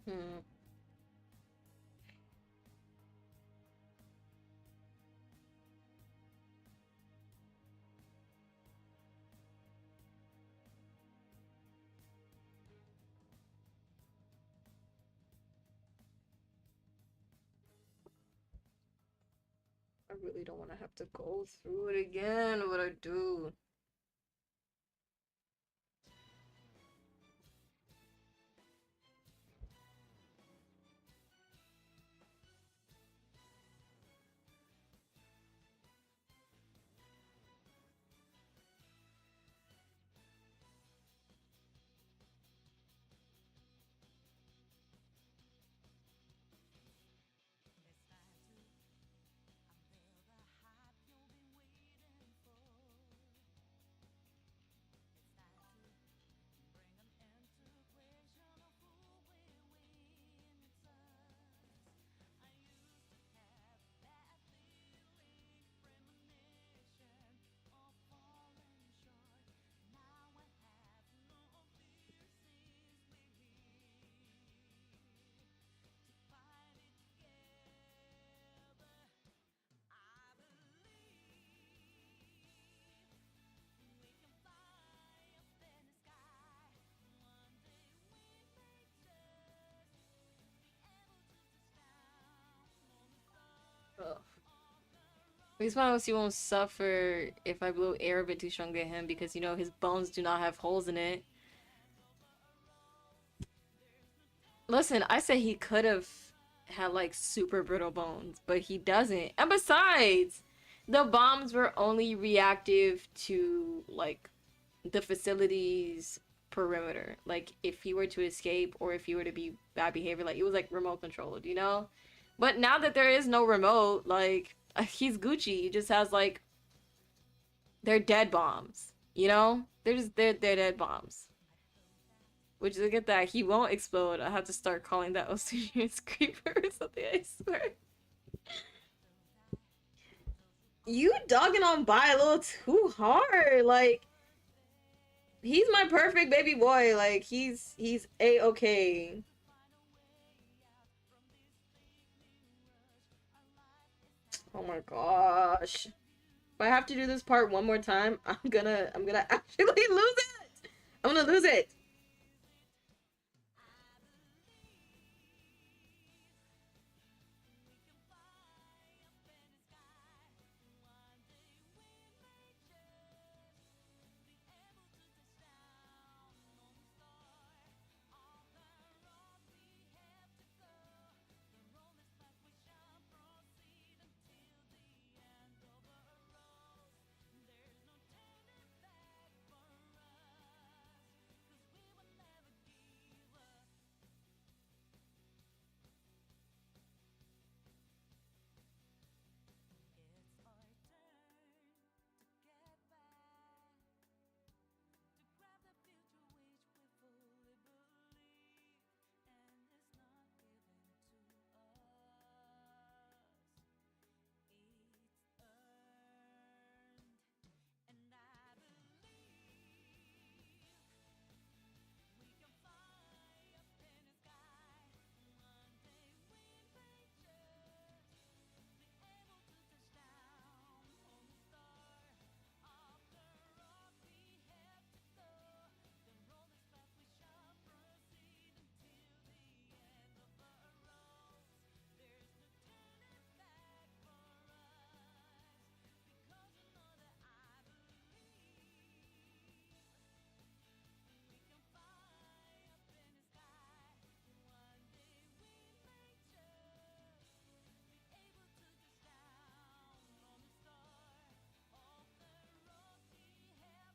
Hmm. I really don't want to have to go through it again. What I do? Least he won't suffer if I blow air a bit too strong at him because, you know, his bones do not have holes in it. Listen, I said he could have had like super brittle bones, but he doesn't. And besides, the bombs were only reactive to like the facility's perimeter. Like if he were to escape or if he were to be bad behavior, like it was like remote controlled, you know? But now that there is no remote, like he's Gucci. He just has like they're dead bombs, you know? They're dead bombs. Which look at that, he won't explode. I have to start calling that Osirius Creeper or something, I swear. You dogging on Bai a little too hard. Like, he's my perfect baby boy. Like, he's A-okay. Oh my gosh. If I have to do this part one more time, I'm gonna actually lose it. I'm gonna lose it.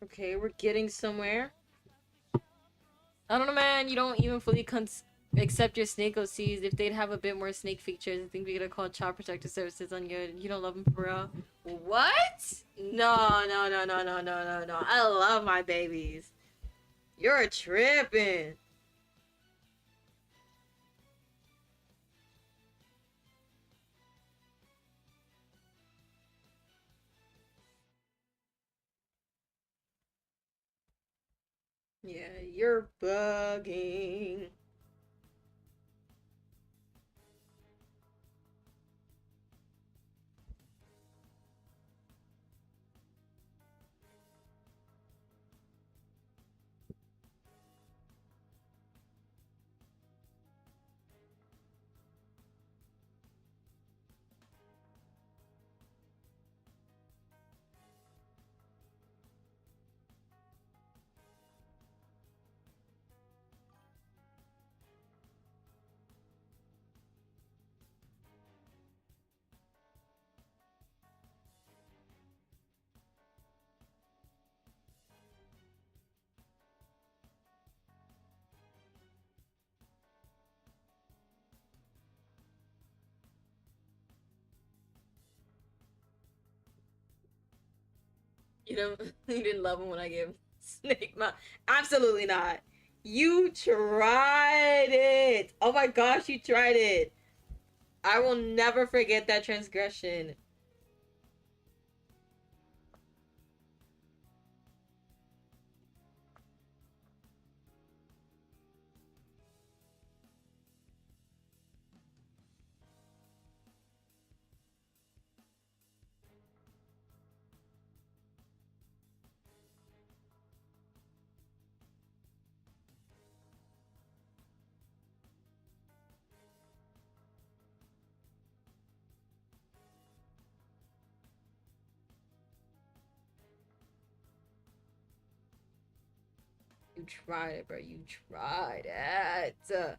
Okay, we're getting somewhere. I don't know, man. You don't even fully accept your snake OCs. If they'd have a bit more snake features, I think we could have called Child Protective Services on you. You don't love them for real. What? No, no, no, no, no, no, no, no. I love my babies. You're tripping. Yeah, you're bugging. You don't. You didn't love him when I gave Snake my. Absolutely not. You tried it. Oh my gosh, you tried it. I will never forget that transgression. tried it, bro. You tried it.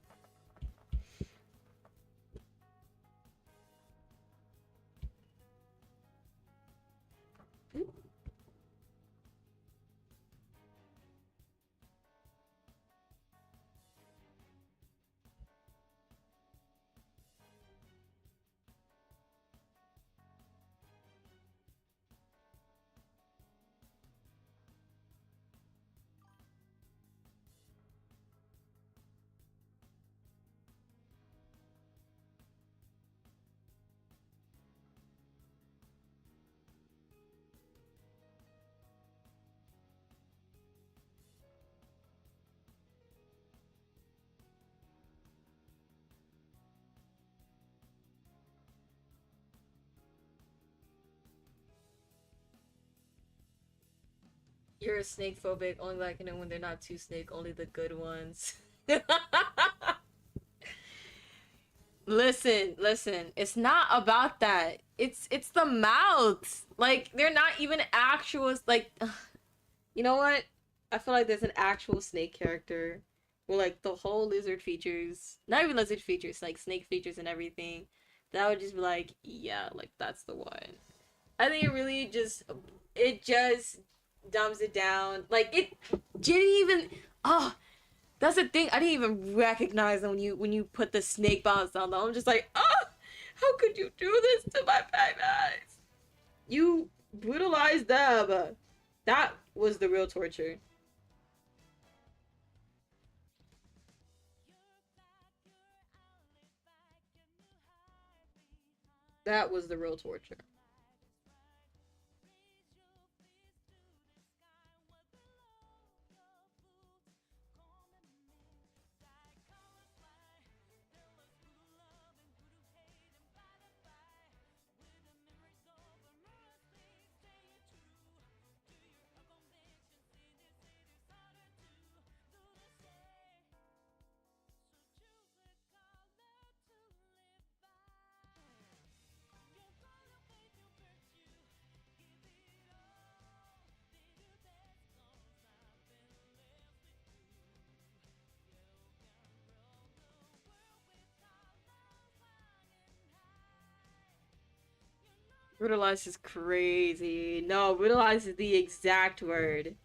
You're a snake phobic, only liking them when they're not too snake, only the good ones. Listen, it's not about that. It's the mouths. Like they're not even actual like you know what? I feel like there's an actual snake character where like the whole lizard features, not even lizard features, like snake features and everything. That would just be like, yeah, like that's the one. I think it just dumbs it down. Like it didn't even oh that's the thing. I didn't even recognize them when you put the snake bombs on them. I'm just like, oh, how could you do this to my babies? You brutalized them. That was the real torture. That was the real torture. Brutalize is crazy. No, brutalize is the exact word.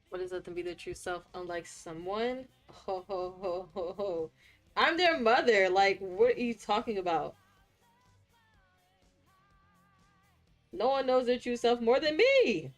What is it to be the true self, unlike someone? Ho ho ho ho ho. I'm their mother. Like, what are you talking about? No one knows their true self more than me.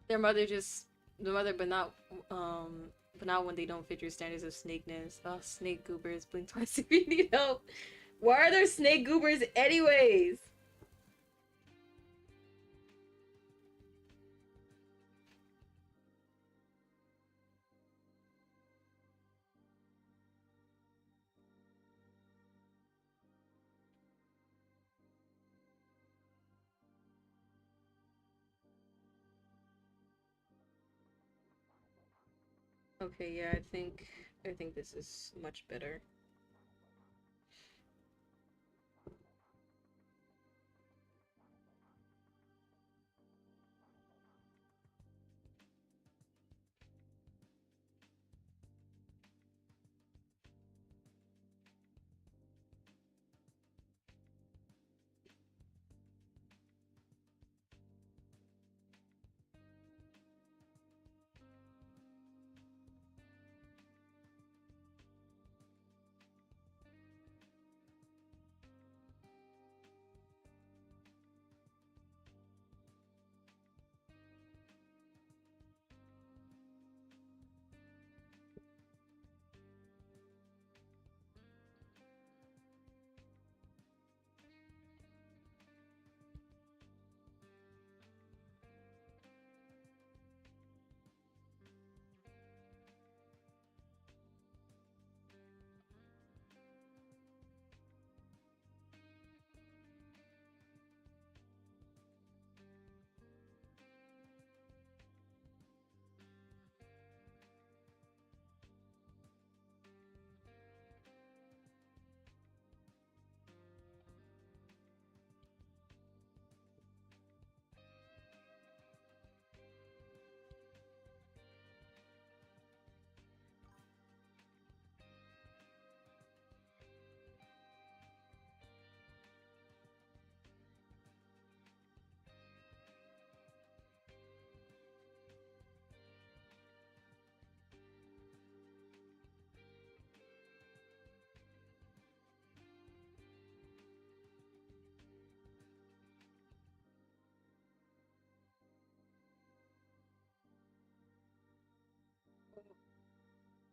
Their mother just the mother, but not when they don't fit your standards of snakeness. Oh, snake goobers, blink twice if you need help. Why are there snake goobers anyways? Okay, yeah, I think this is much better.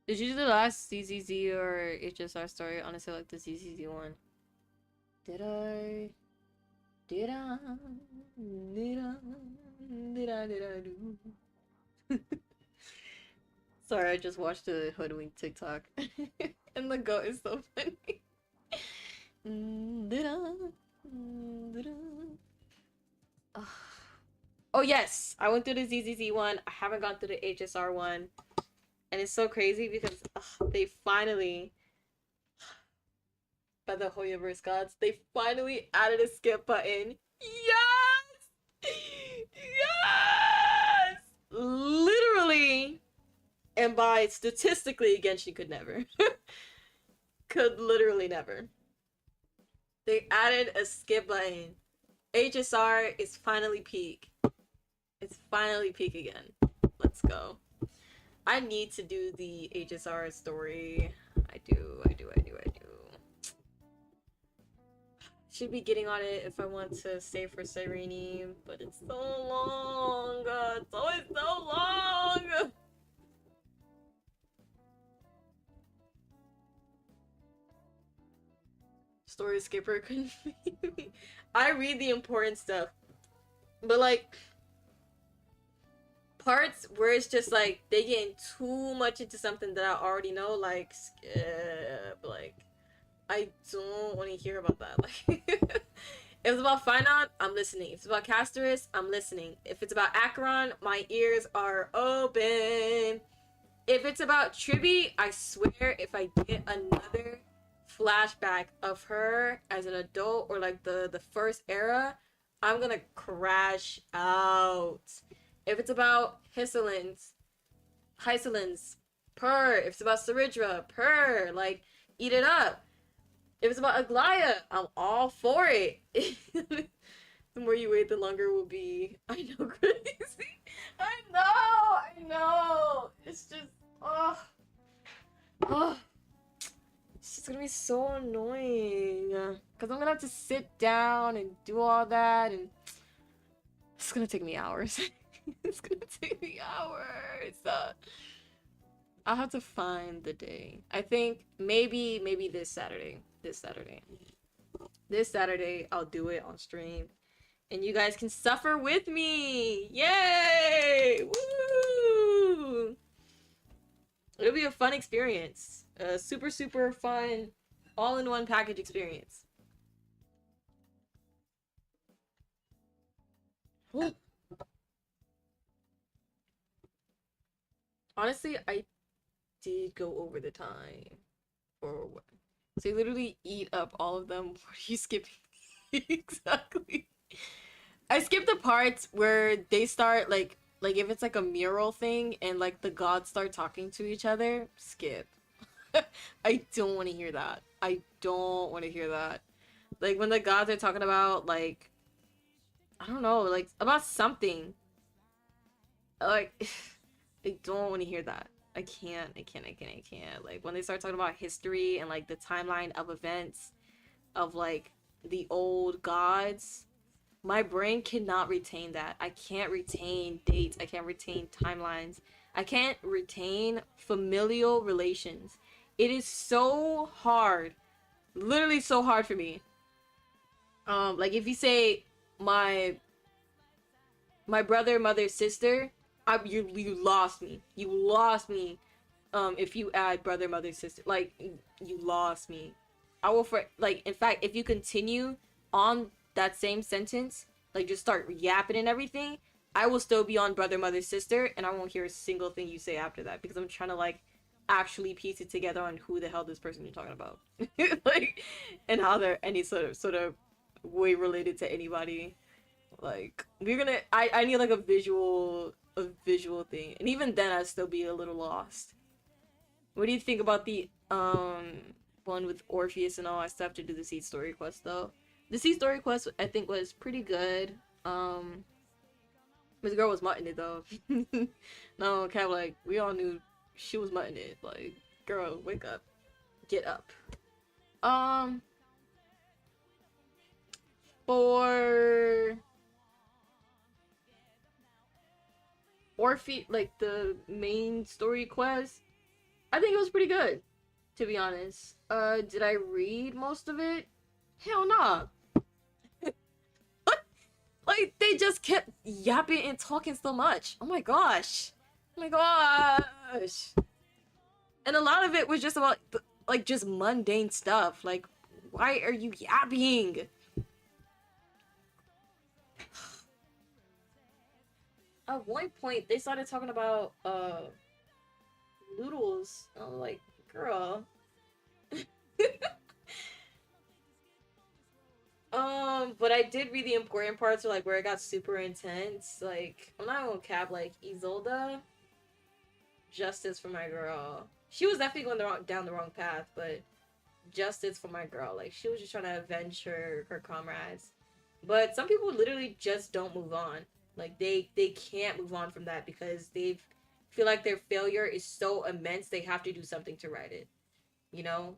Did you do the last ZZZ or HSR story? Honestly, I like the ZZZ one. Did I? Did I? Did I? Did I do? Sorry, I just watched the Hoodwink TikTok. And the goat is so funny. Did I? Did I? Oh yes, I went through the ZZZ one. I haven't gone through the HSR one. And it's so crazy because they finally by the Hoyoverse gods. They finally added a skip button. Yes! Yes! Literally. And by statistically, Genshin could never. Could literally never. They added a skip button. HSR is finally peak. It's finally peak again. Let's go. I need to do the HSR story. I do. Should be getting on it if I want to stay for Cyrene, but it's so long. It's always so long. Story skipper couldn't be. I read the important stuff, but like parts where it's just like they getting too much into something that I already know, like skip. Like I don't want to hear about that. Like if it's about Finon, I'm listening. If it's about Casterus, I'm listening. If it's about Acheron, my ears are open. If it's about Tribby, I swear if I get another flashback of her as an adult or like the first era, I'm gonna crash out. If it's about Hysolins, purr. If it's about Saridra, purr. Like, eat it up. If it's about Aglaya, I'm all for it. The more you wait, the longer it will be. I know, crazy. I know. It's just, oh. It's just gonna be so annoying. Because I'm gonna have to sit down and do all that, and it's gonna take me hours. It's gonna take me hours. I'll have to find the day. I think maybe this Saturday. This Saturday, I'll do it on stream. And you guys can suffer with me! Yay! Woo! It'll be a fun experience. A super fun, all-in-one package experience. Honestly, I did go over the time. Or what? So you literally eat up all of them. What are you skipping? Exactly. I skipped the parts where they start like if it's like a mural thing and like the gods start talking to each other, skip. I don't want to hear that. I don't want to hear that. Like when the gods are talking about like I don't know, like about something. Like I don't want to hear that. I can't. Like when they start talking about history and like the timeline of events of like the old gods, my brain cannot retain that. I can't retain dates. I can't retain timelines. I can't retain familial relations. It is so hard. Literally so hard for me. Like if you say my brother, mother, sister, you lost me. You lost me. If you add brother, mother, sister, like you lost me. I will in fact, if you continue on that same sentence, like just start yapping and everything, I will still be on brother, mother, sister, and I won't hear a single thing you say after that because I'm trying to like actually piece it together on who the hell this person you're talking about, like, and how they're any sort of way related to anybody. Like I need like a visual thing, and even then I'd still be a little lost. What do you think about the one with Orpheus and all that stuff to do the Seed Story quest though? The Seed Story quest I think was pretty good. This girl was mutting it though. No, kind of like we all knew she was mutting it. Like, girl, wake up, get up. For Orpheus, like the main story quest, I think it was pretty good, to be honest. Did I read most of it? Hell nah. Like, they just kept yapping and talking so much. Oh my gosh. Oh my gosh. And a lot of it was just about, like, just mundane stuff. Like, why are you yapping? At one point, they started talking about, noodles. I was like, girl. But I did read the important parts, like where it got super intense. Like, I'm not gonna cap, like Isolda, justice for my girl. She was definitely going down the wrong path, but justice for my girl. Like, she was just trying to avenge her comrades. But some people literally just don't move on. Like, they can't move on from that because they feel like their failure is so immense they have to do something to right it. You know,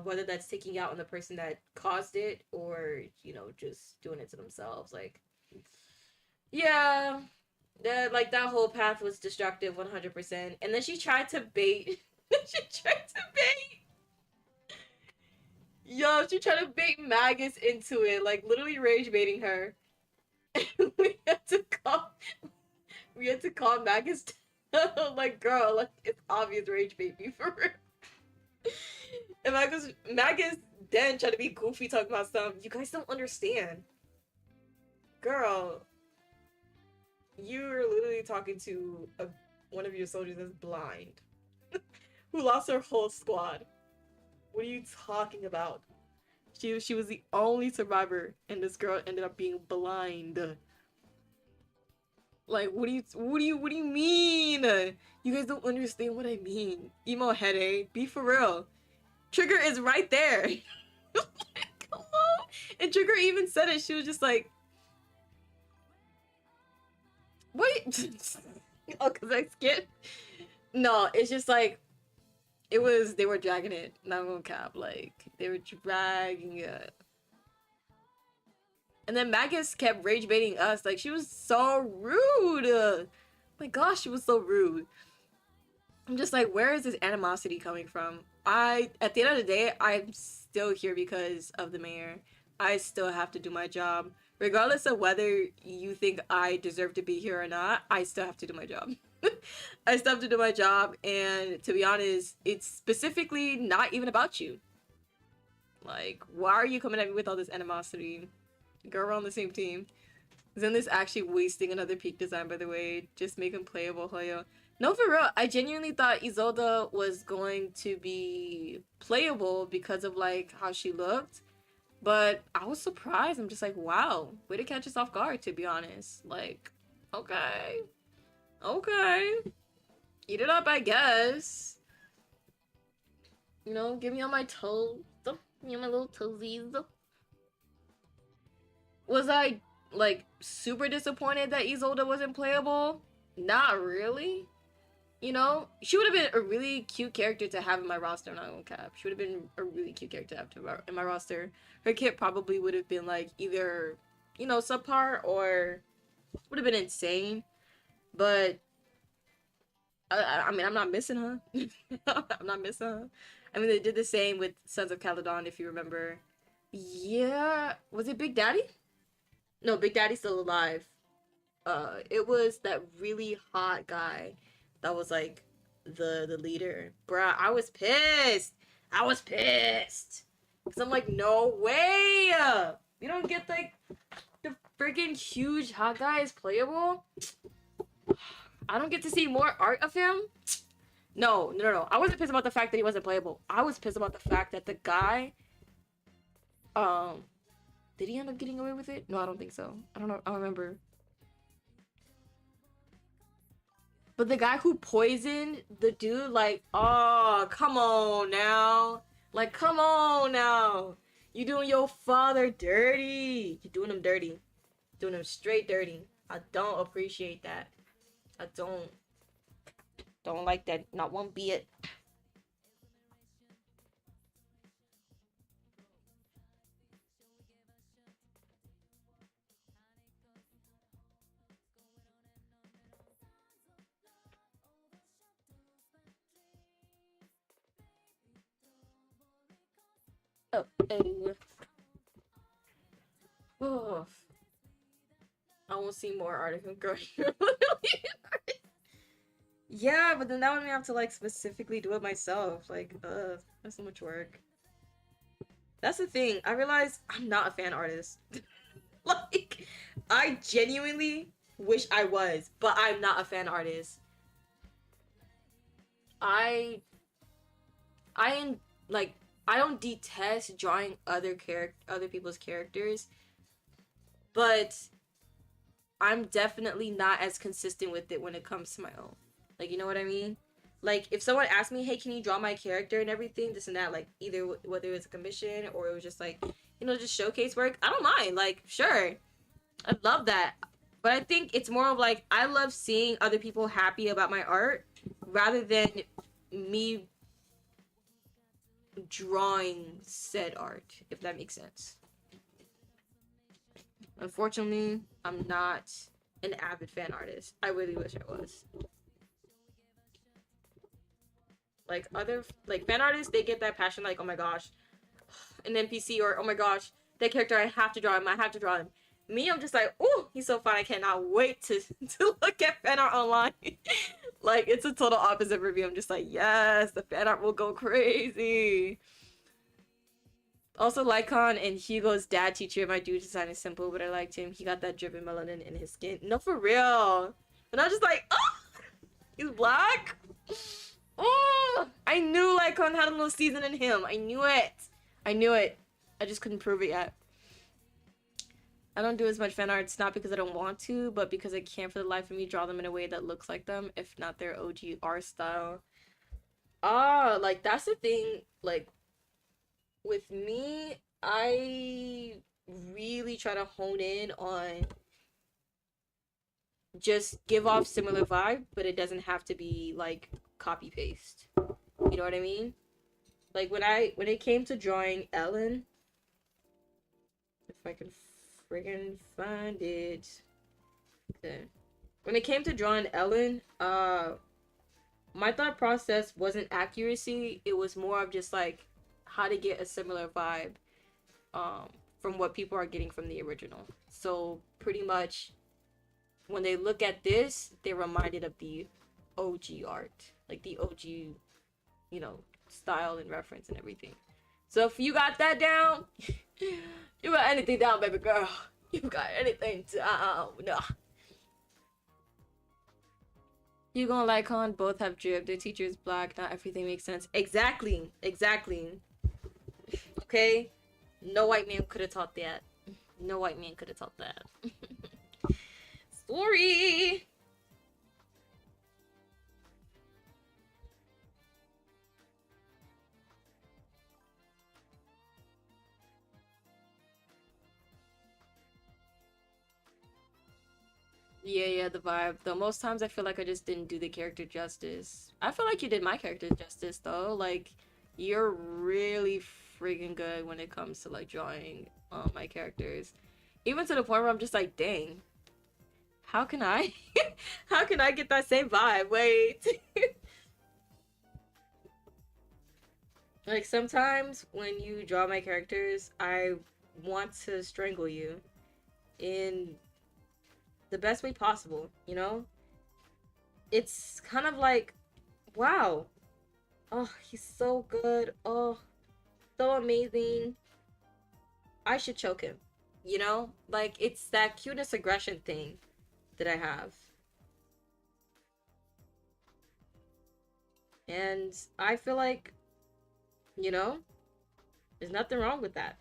whether that's taking out on the person that caused it or just doing it to themselves. Like, yeah, that whole path was destructive 100%. And then she tried to bait. She tried to bait. Yo, she tried to bait Magus into it, like literally rage baiting her. we had to call we had to call Magus like, girl, like it's obvious rage bait me for real. And Magus then tried to be goofy talking about something. You guys don't understand. Girl, you're literally talking to one of your soldiers that's blind. Who lost her whole squad. What are you talking about? She was the only survivor, and this girl ended up being blind. Like, what do you mean? You guys don't understand what I mean. Emo headache, be for real. Trigger is right there. Come on. And Trigger even said it. She was just like, wait. Oh, cause I skipped. No, it's just like they were dragging it. Not gonna cap. Like, they were dragging it. And then Magus kept rage baiting us. Like, she was so rude. My gosh, she was so rude. I'm just like, where is this animosity coming from? At the end of the day, I'm still here because of the mayor. I still have to do my job. Regardless of whether you think I deserve to be here or not, I still have to do my job. I still have to do my job, and to be honest, it's specifically not even about you. Like, why are you coming at me with all this animosity? Girl, we're on the same team. Isn't this actually wasting another peak design, by the way? Just make him playable, Hoyo. No, for real, I genuinely thought Isolda was going to be playable because of, like, how she looked. But I was surprised. I'm just like, wow, way to catch us off guard, to be honest. Like, okay. Okay. Eat it up, I guess. You know, give me on my toes. Give me on my little toesies. Was I, like, super disappointed that Isolda wasn't playable? Not really. You know, she would have been a really cute character to have in my roster, not gonna cap. She would have been a really cute character to have in my roster. Her kit probably would have been, like, either, subpar or would have been insane. But, I mean, I'm not missing her. I'm not missing her. I mean, they did the same with Sons of Caledon, if you remember. Yeah, was it Big Daddy? No, Big Daddy's still alive. It was that really hot guy that was like the leader. Bruh, I was pissed. I was pissed. Cause I'm like, no way. You don't get like the freaking huge hot guy is playable. I don't get to see more art of him. No. I wasn't pissed about the fact that he wasn't playable. I was pissed about the fact that the guy, did he end up getting away with it? No, I don't think so. I don't know. I don't remember. But the guy who poisoned the dude, like, oh, come on now. Like, come on now. You doing your father dirty. You doing him dirty. Doing him straight dirty. I don't appreciate that. I don't. Don't like that. Not one bit. Oh. Oh. I won't see more art of him growing. Yeah, but then that would mean I have to like specifically do it myself. Like, that's so much work. That's the thing. I realize I'm not a fan artist. Like, I genuinely wish I was, but I'm not a fan artist. I like I don't detest drawing other people's characters, but I'm definitely not as consistent with it when it comes to my own. Like, you know what I mean? Like, if someone asked me, hey, can you draw my character and everything, this and that, like, either whether it's a commission or it was just like, you know, just showcase work, I don't mind. Like, sure. I love that. But I think it's more of like, I love seeing other people happy about my art rather than me drawing said art, if that makes sense. Unfortunately, I'm not an avid fan artist. I really wish I was. Like other like fan artists, they get that passion like, oh my gosh, an NPC, or oh my gosh, that character, I have to draw him, I have to draw him. Me, I'm just like, oh, he's so fun, I cannot wait to to look at fan art online. Like, it's a total opposite for me. I'm just like, yes, the fan art will go crazy. Also, Lycon and Hugo's dad teacher, my dude design is simple, but I liked him. He got that dripping melanin in his skin. No, for real. And I'm just like, oh, he's black. Oh, I knew Lycon had a little season in him. I knew it. I knew it. I just couldn't prove it yet. I don't do as much fan arts, not because I don't want to, but because I can't for the life of me draw them in a way that looks like them, if not their OG art style. Ah, like, that's the thing, like, with me, I really try to hone in on just give off similar vibe, but it doesn't have to be like copy paste. You know what I mean? Like when it came to drawing Ellen, if I can friggin' find it. Okay. When it came to drawing Ellen, my thought process wasn't accuracy, it was more of just like how to get a similar vibe from what people are getting from the original. So pretty much when they look at this, they're reminded of the OG art, like the OG, you know, style and reference and everything. So if you got that down, you got anything down, baby girl. You got anything down. No. You gonna like on both have drip. The teacher is black. Not everything makes sense. Exactly. Exactly. Okay. No white man could have taught that. No white man could have taught that. Sorry. Yeah, the vibe. Though most times I feel like I just didn't do the character justice. I feel like you did my character justice though. Like, you're really freaking good when it comes to like drawing my characters. Even to the point where I'm just like, dang, how can I how can I get that same vibe? Wait. Like sometimes when you draw my characters, I want to strangle you in the best way possible, you know? It's kind of like, wow. Oh, he's so good. Oh, so amazing. I should choke him. You know? Like, it's that cuteness aggression thing that I have. And I feel like, you know, there's nothing wrong with that.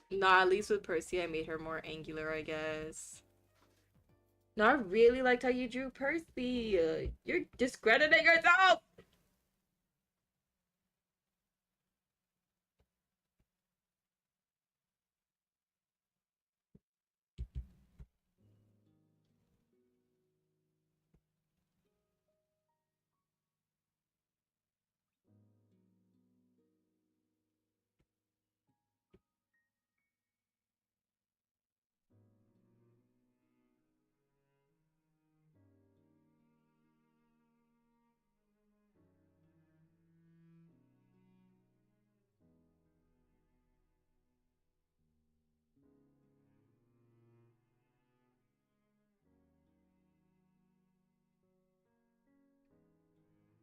Nah, at least with Percy, I made her more angular, I guess. No, I really liked how you drew Percy. You're discrediting yourself!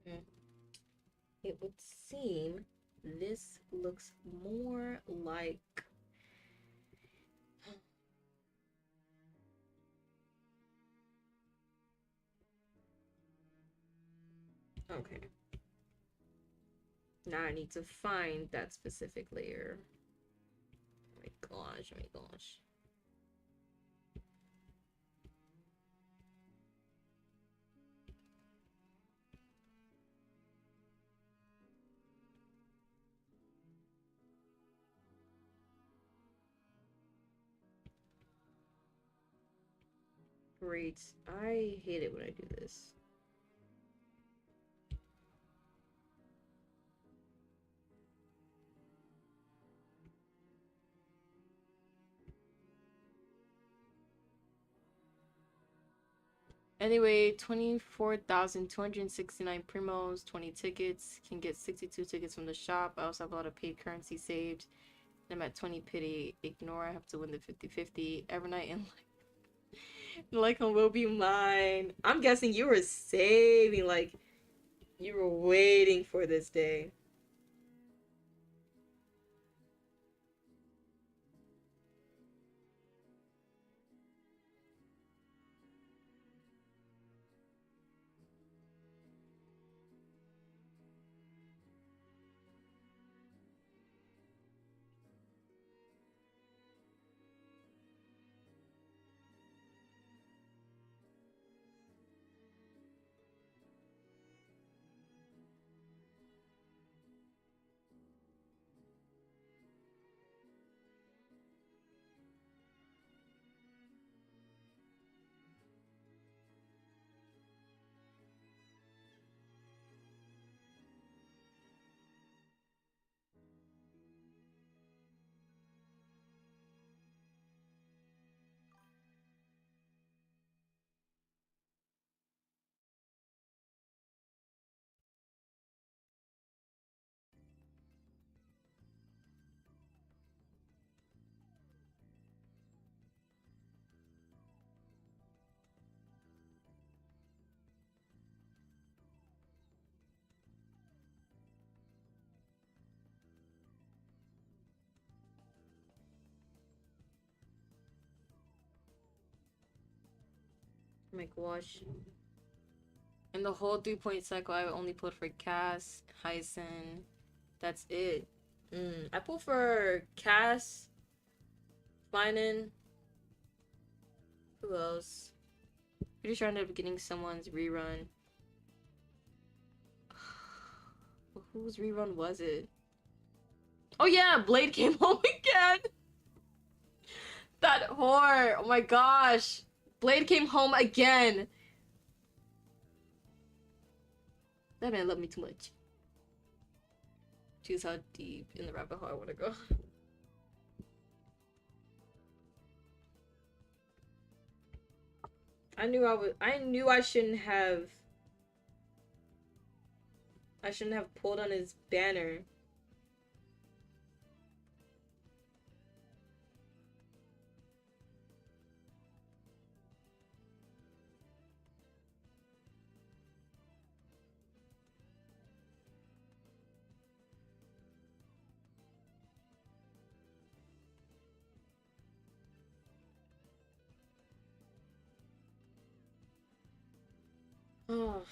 Hmm. It would seem This looks more like... Okay. Now I need to find that specific layer. Oh my gosh, oh my gosh. Great. I hate it when I do this. Anyway, 24,269 primos, 20 tickets. Can get 62 tickets from the shop. I also have a lot of paid currency saved. I'm at 20 pity. Ignore. I have to win the 50-50. Evernight and Lycon will be mine. I'm guessing you were saving, like, you were waiting for this day. Oh my gosh. In the whole 3-point cycle, I only pulled for Cass, Hyson. That's it. I pulled for Cass, Finan. Who else? Pretty sure I ended up getting someone's rerun. Whose rerun was it? Oh yeah, Blade came home again! That whore! Oh my gosh! Blade came home again! That man loved me too much. Choose how deep in the rabbit hole I want to go. I knew I shouldn't have pulled on his banner. Oh.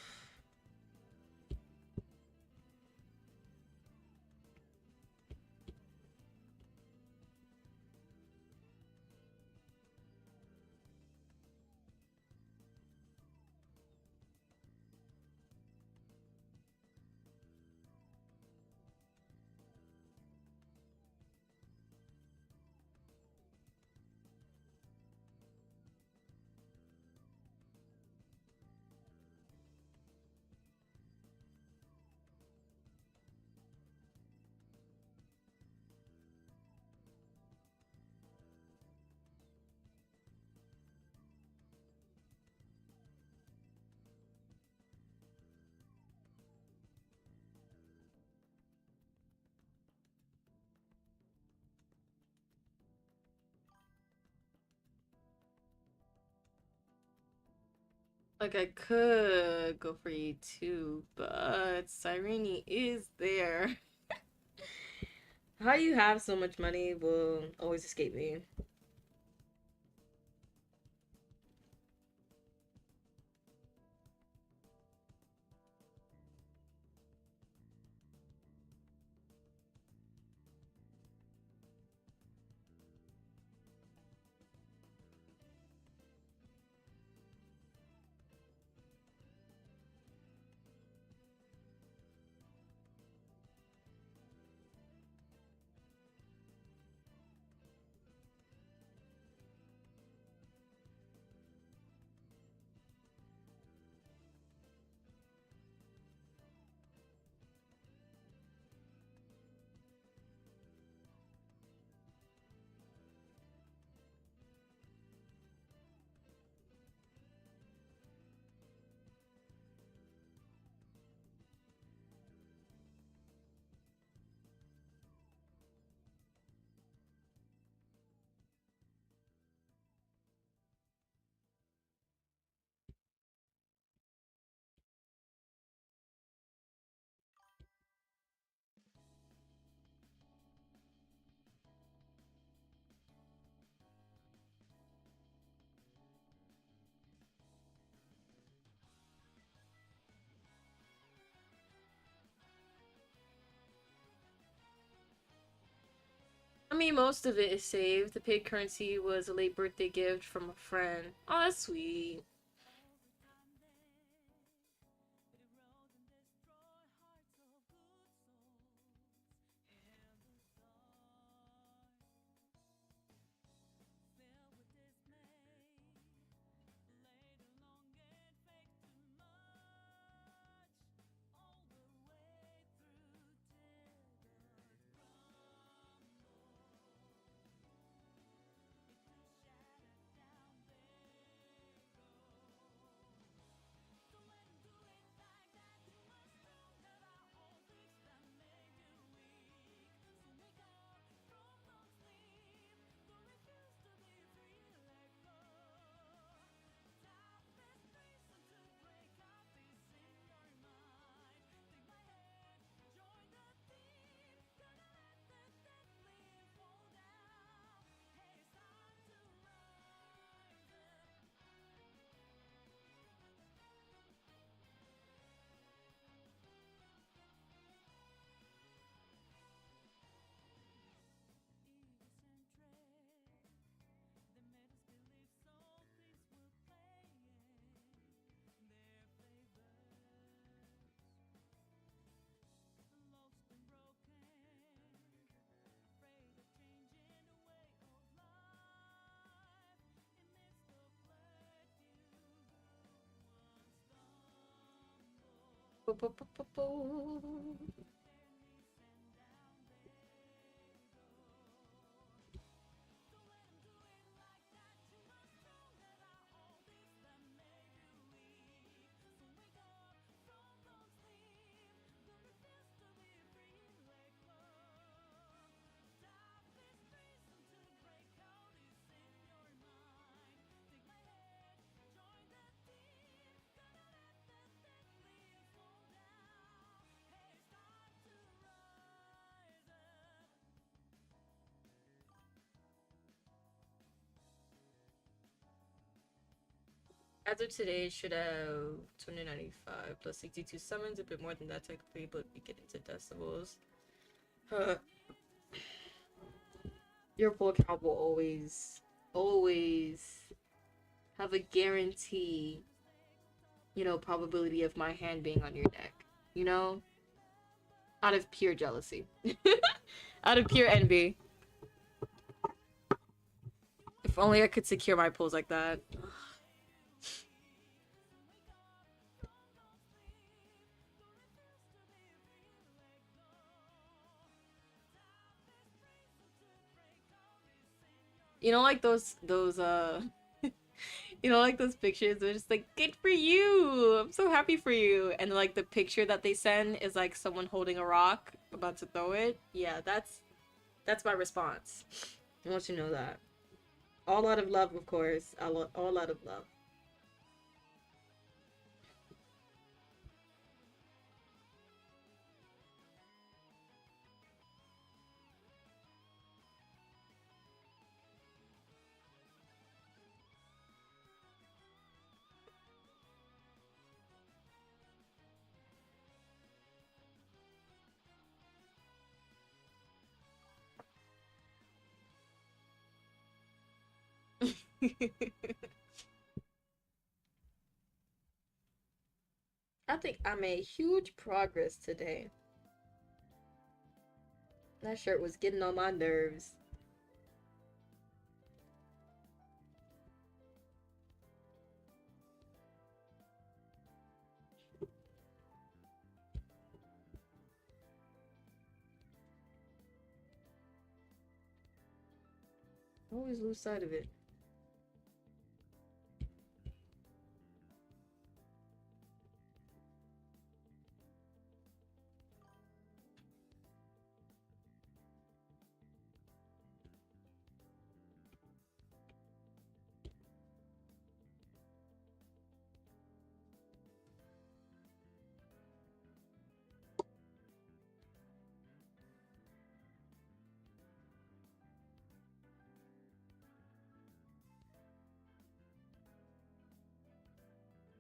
Like, I could go for E2, but Cyrene is there. How you have so much money will always escape me. I mean, most of it is saved. The paid currency was a late birthday gift from a friend. Oh, that's sweet. As of today, it should have 295 plus 62 summons, a bit more than that technically, but we get into decimals. Your full account will always have a guarantee, probability of my hand being on your deck. You know? Out of pure jealousy. Out of pure envy. If only I could secure my pulls like that. Like those like those pictures, they're just like, good for you, I'm so happy for you, and like the picture that they send is like someone holding a rock about to throw it. Yeah, that's my response. I want you to know that. All out of love, of course. All out of love. I think I made huge progress today. That shirt was getting on my nerves. I always lose sight of it.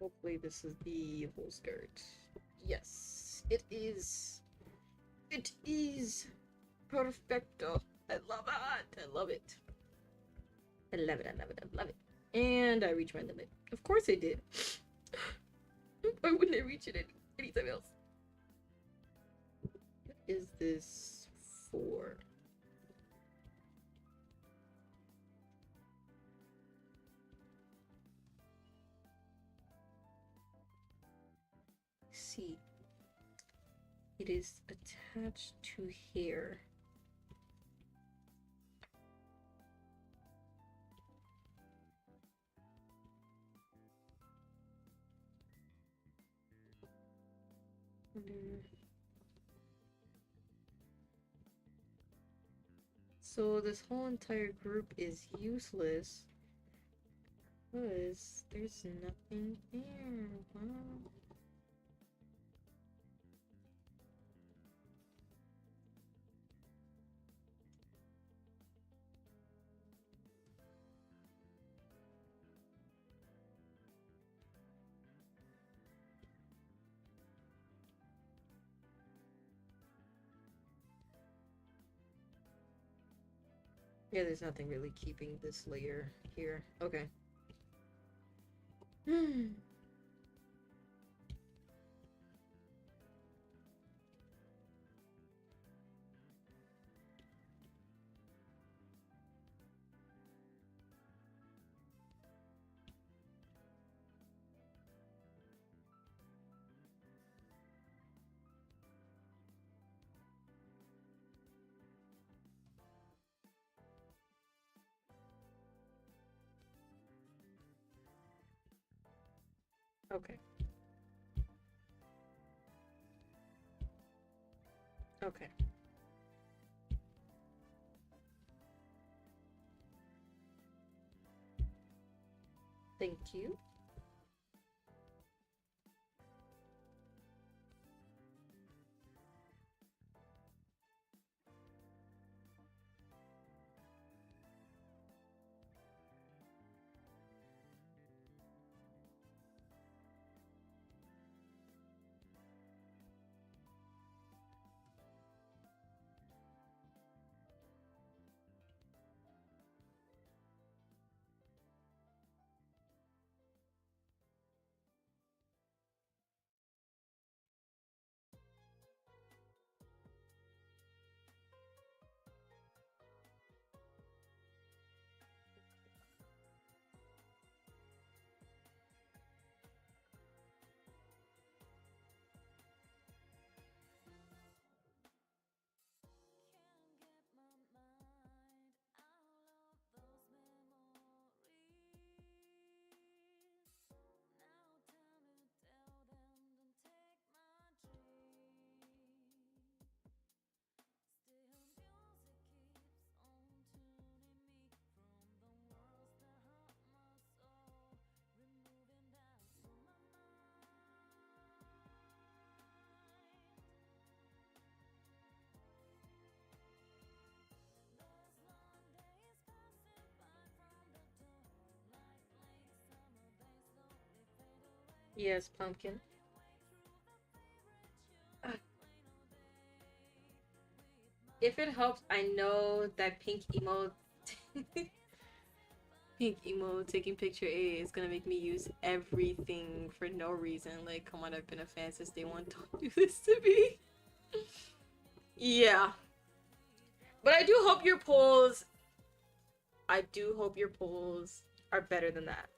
Hopefully this is the whole skirt. Yes, it is. It is perfecto. I love it. I love it. I love it. I love it. I love it. And I reached my limit. Of course I did. Why wouldn't I reach it anytime else? What is this for? See, it is attached to here. So this whole entire group is useless because there's nothing there. Wow. Yeah, there's nothing really keeping this layer here. Okay. Okay. Okay. Thank you. Yes, pumpkin. If it helps, I know that pink Pink emo taking picture A is gonna make me use everything for no reason. Like, come on, I've been a fan since day one. Don't do this to me. Yeah. But I do hope your polls. I do hope your polls are better than that.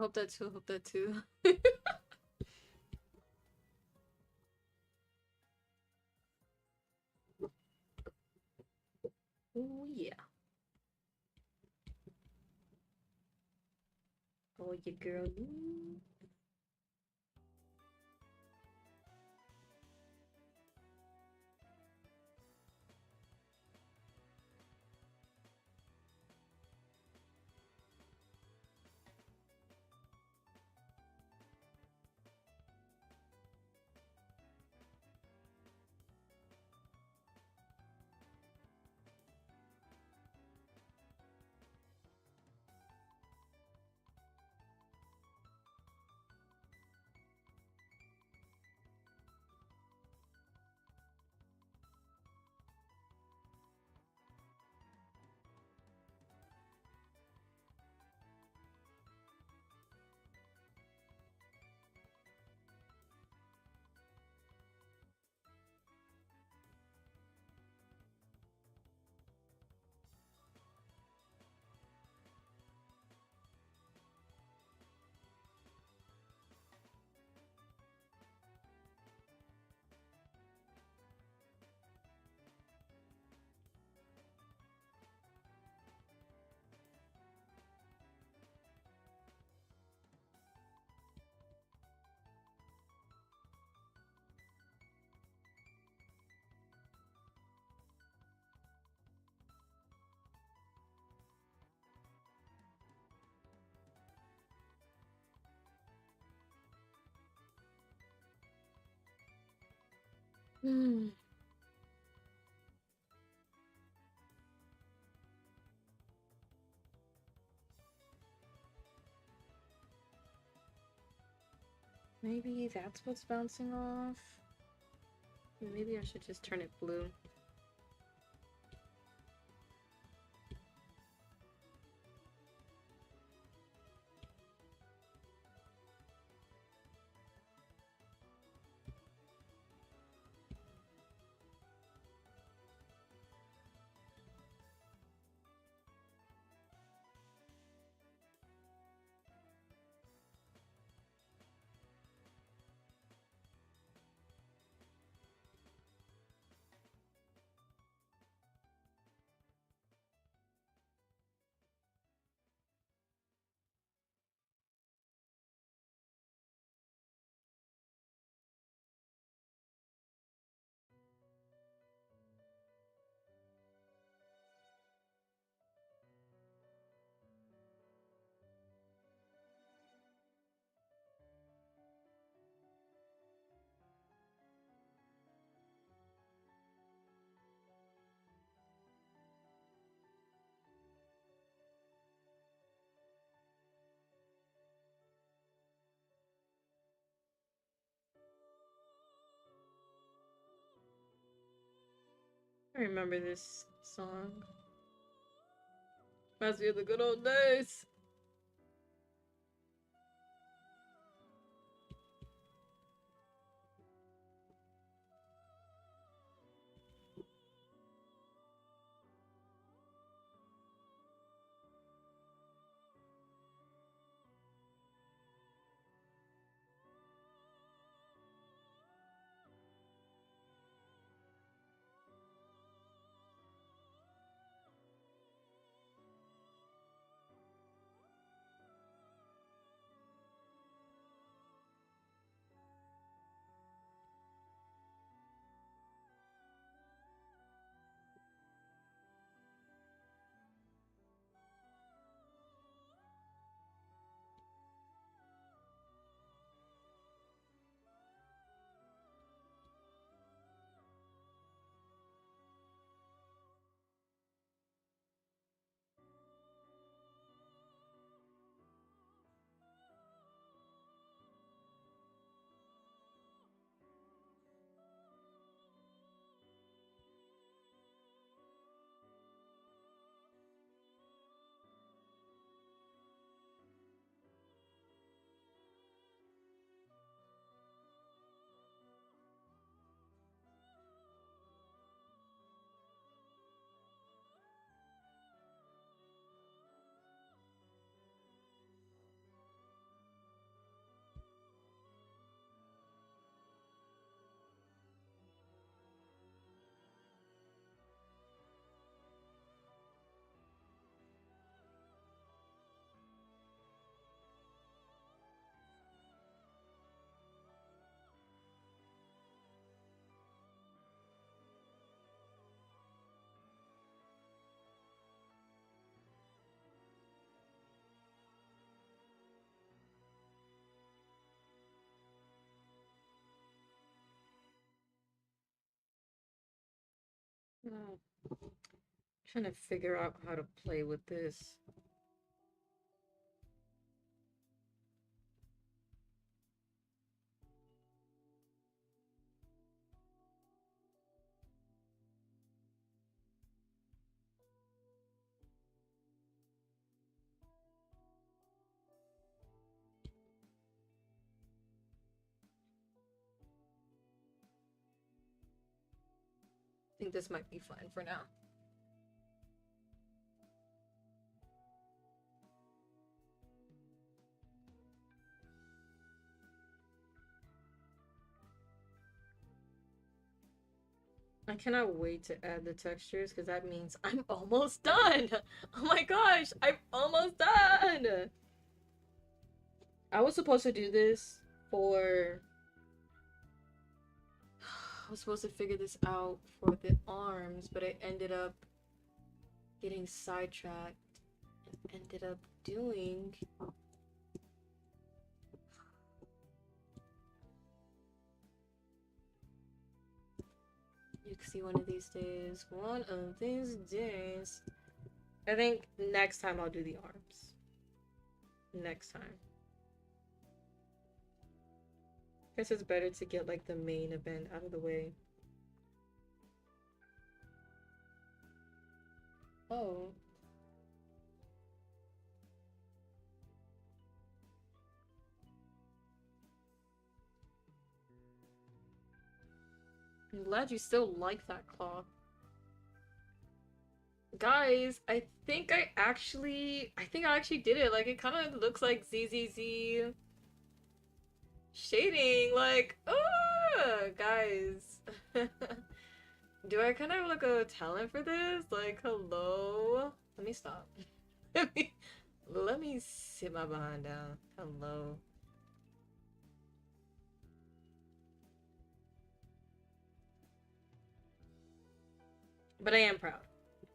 Hope that too. Hope that too. Oh yeah. Oh yeah, girl. Hmm. Maybe that's what's bouncing off. Maybe I should just turn it blue. I remember this song. Reminds me of the good old days. Oh, trying to figure out how to play with this. I think this might be fine for now. I cannot wait to add the textures because that means I'm almost done. Oh my gosh, I'm almost done. I was supposed to do this for... I was supposed to figure this out for the arms, but I ended up getting sidetracked and ended up doing... You can see one of these days. One of these days. I think next time I'll do the arms. Next time. Guess it's better to get like the main event out of the way. Oh. I'm glad you still like that cloth. Guys, I think I actually did it. Like, it kind of looks like ZZZ shading. Like, oh, guys. Do I kind of have like a talent for this? Like, hello? Let me stop. Let me sit my behind down. Hello. But I am proud.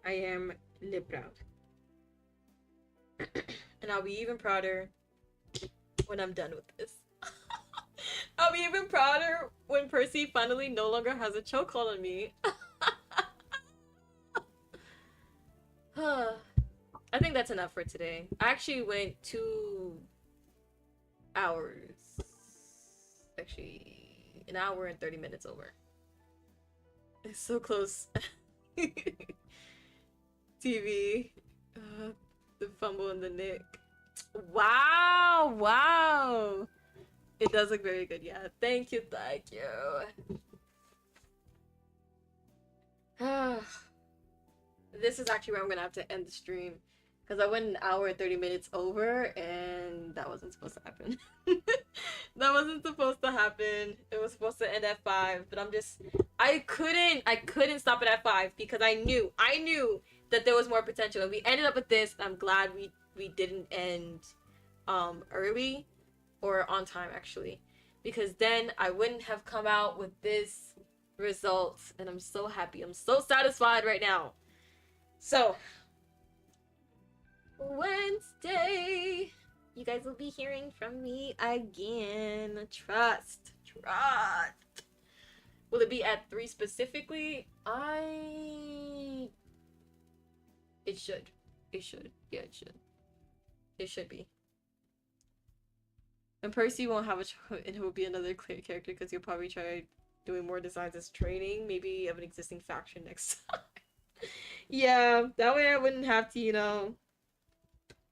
I am lip proud. And I'll be even prouder when I'm done with this. I'll be even prouder when Percy finally no longer has a chokehold on me. I think that's enough for today. I actually went 2 hours. Actually, an hour and 30 minutes over. It's so close. TV. The fumble and the nick. Wow, wow. It does look very good, yeah. Thank you, thank you. This is actually where I'm gonna have to end the stream. Because I went an hour and 30 minutes over, and that wasn't supposed to happen. That wasn't supposed to happen. It was supposed to end at 5, but I couldn't stop it at 5 because I knew that there was more potential. And we ended up with this, and I'm glad we didn't end early or on time actually, because then I wouldn't have come out with this result, and I'm so happy. I'm so satisfied right now. So Wednesday, you guys will be hearing from me again. Trust. Will it be at 3 specifically? It should. Yeah, it should. It should be. And Percy won't have a choice, and it will be another clear character because he'll probably try doing more designs as training, maybe of an existing faction next time. Yeah, that way I wouldn't have to,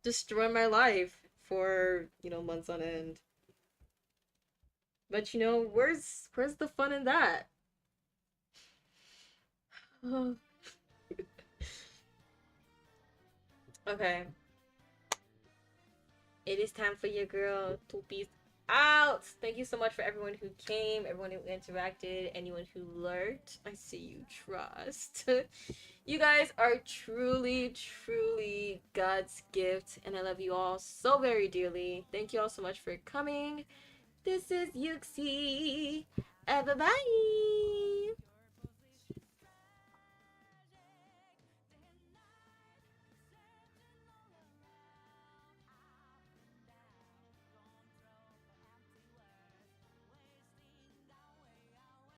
destroy my life for, months on end. But where's the fun in that? Okay. It is time for your girl to peace out. Thank you so much for everyone who came, everyone who interacted, anyone who lurked. I see you, Trust. You guys are truly, truly God's gift, and I love you all so very dearly. Thank you all so much for coming. This is Yuxi. Bye-bye.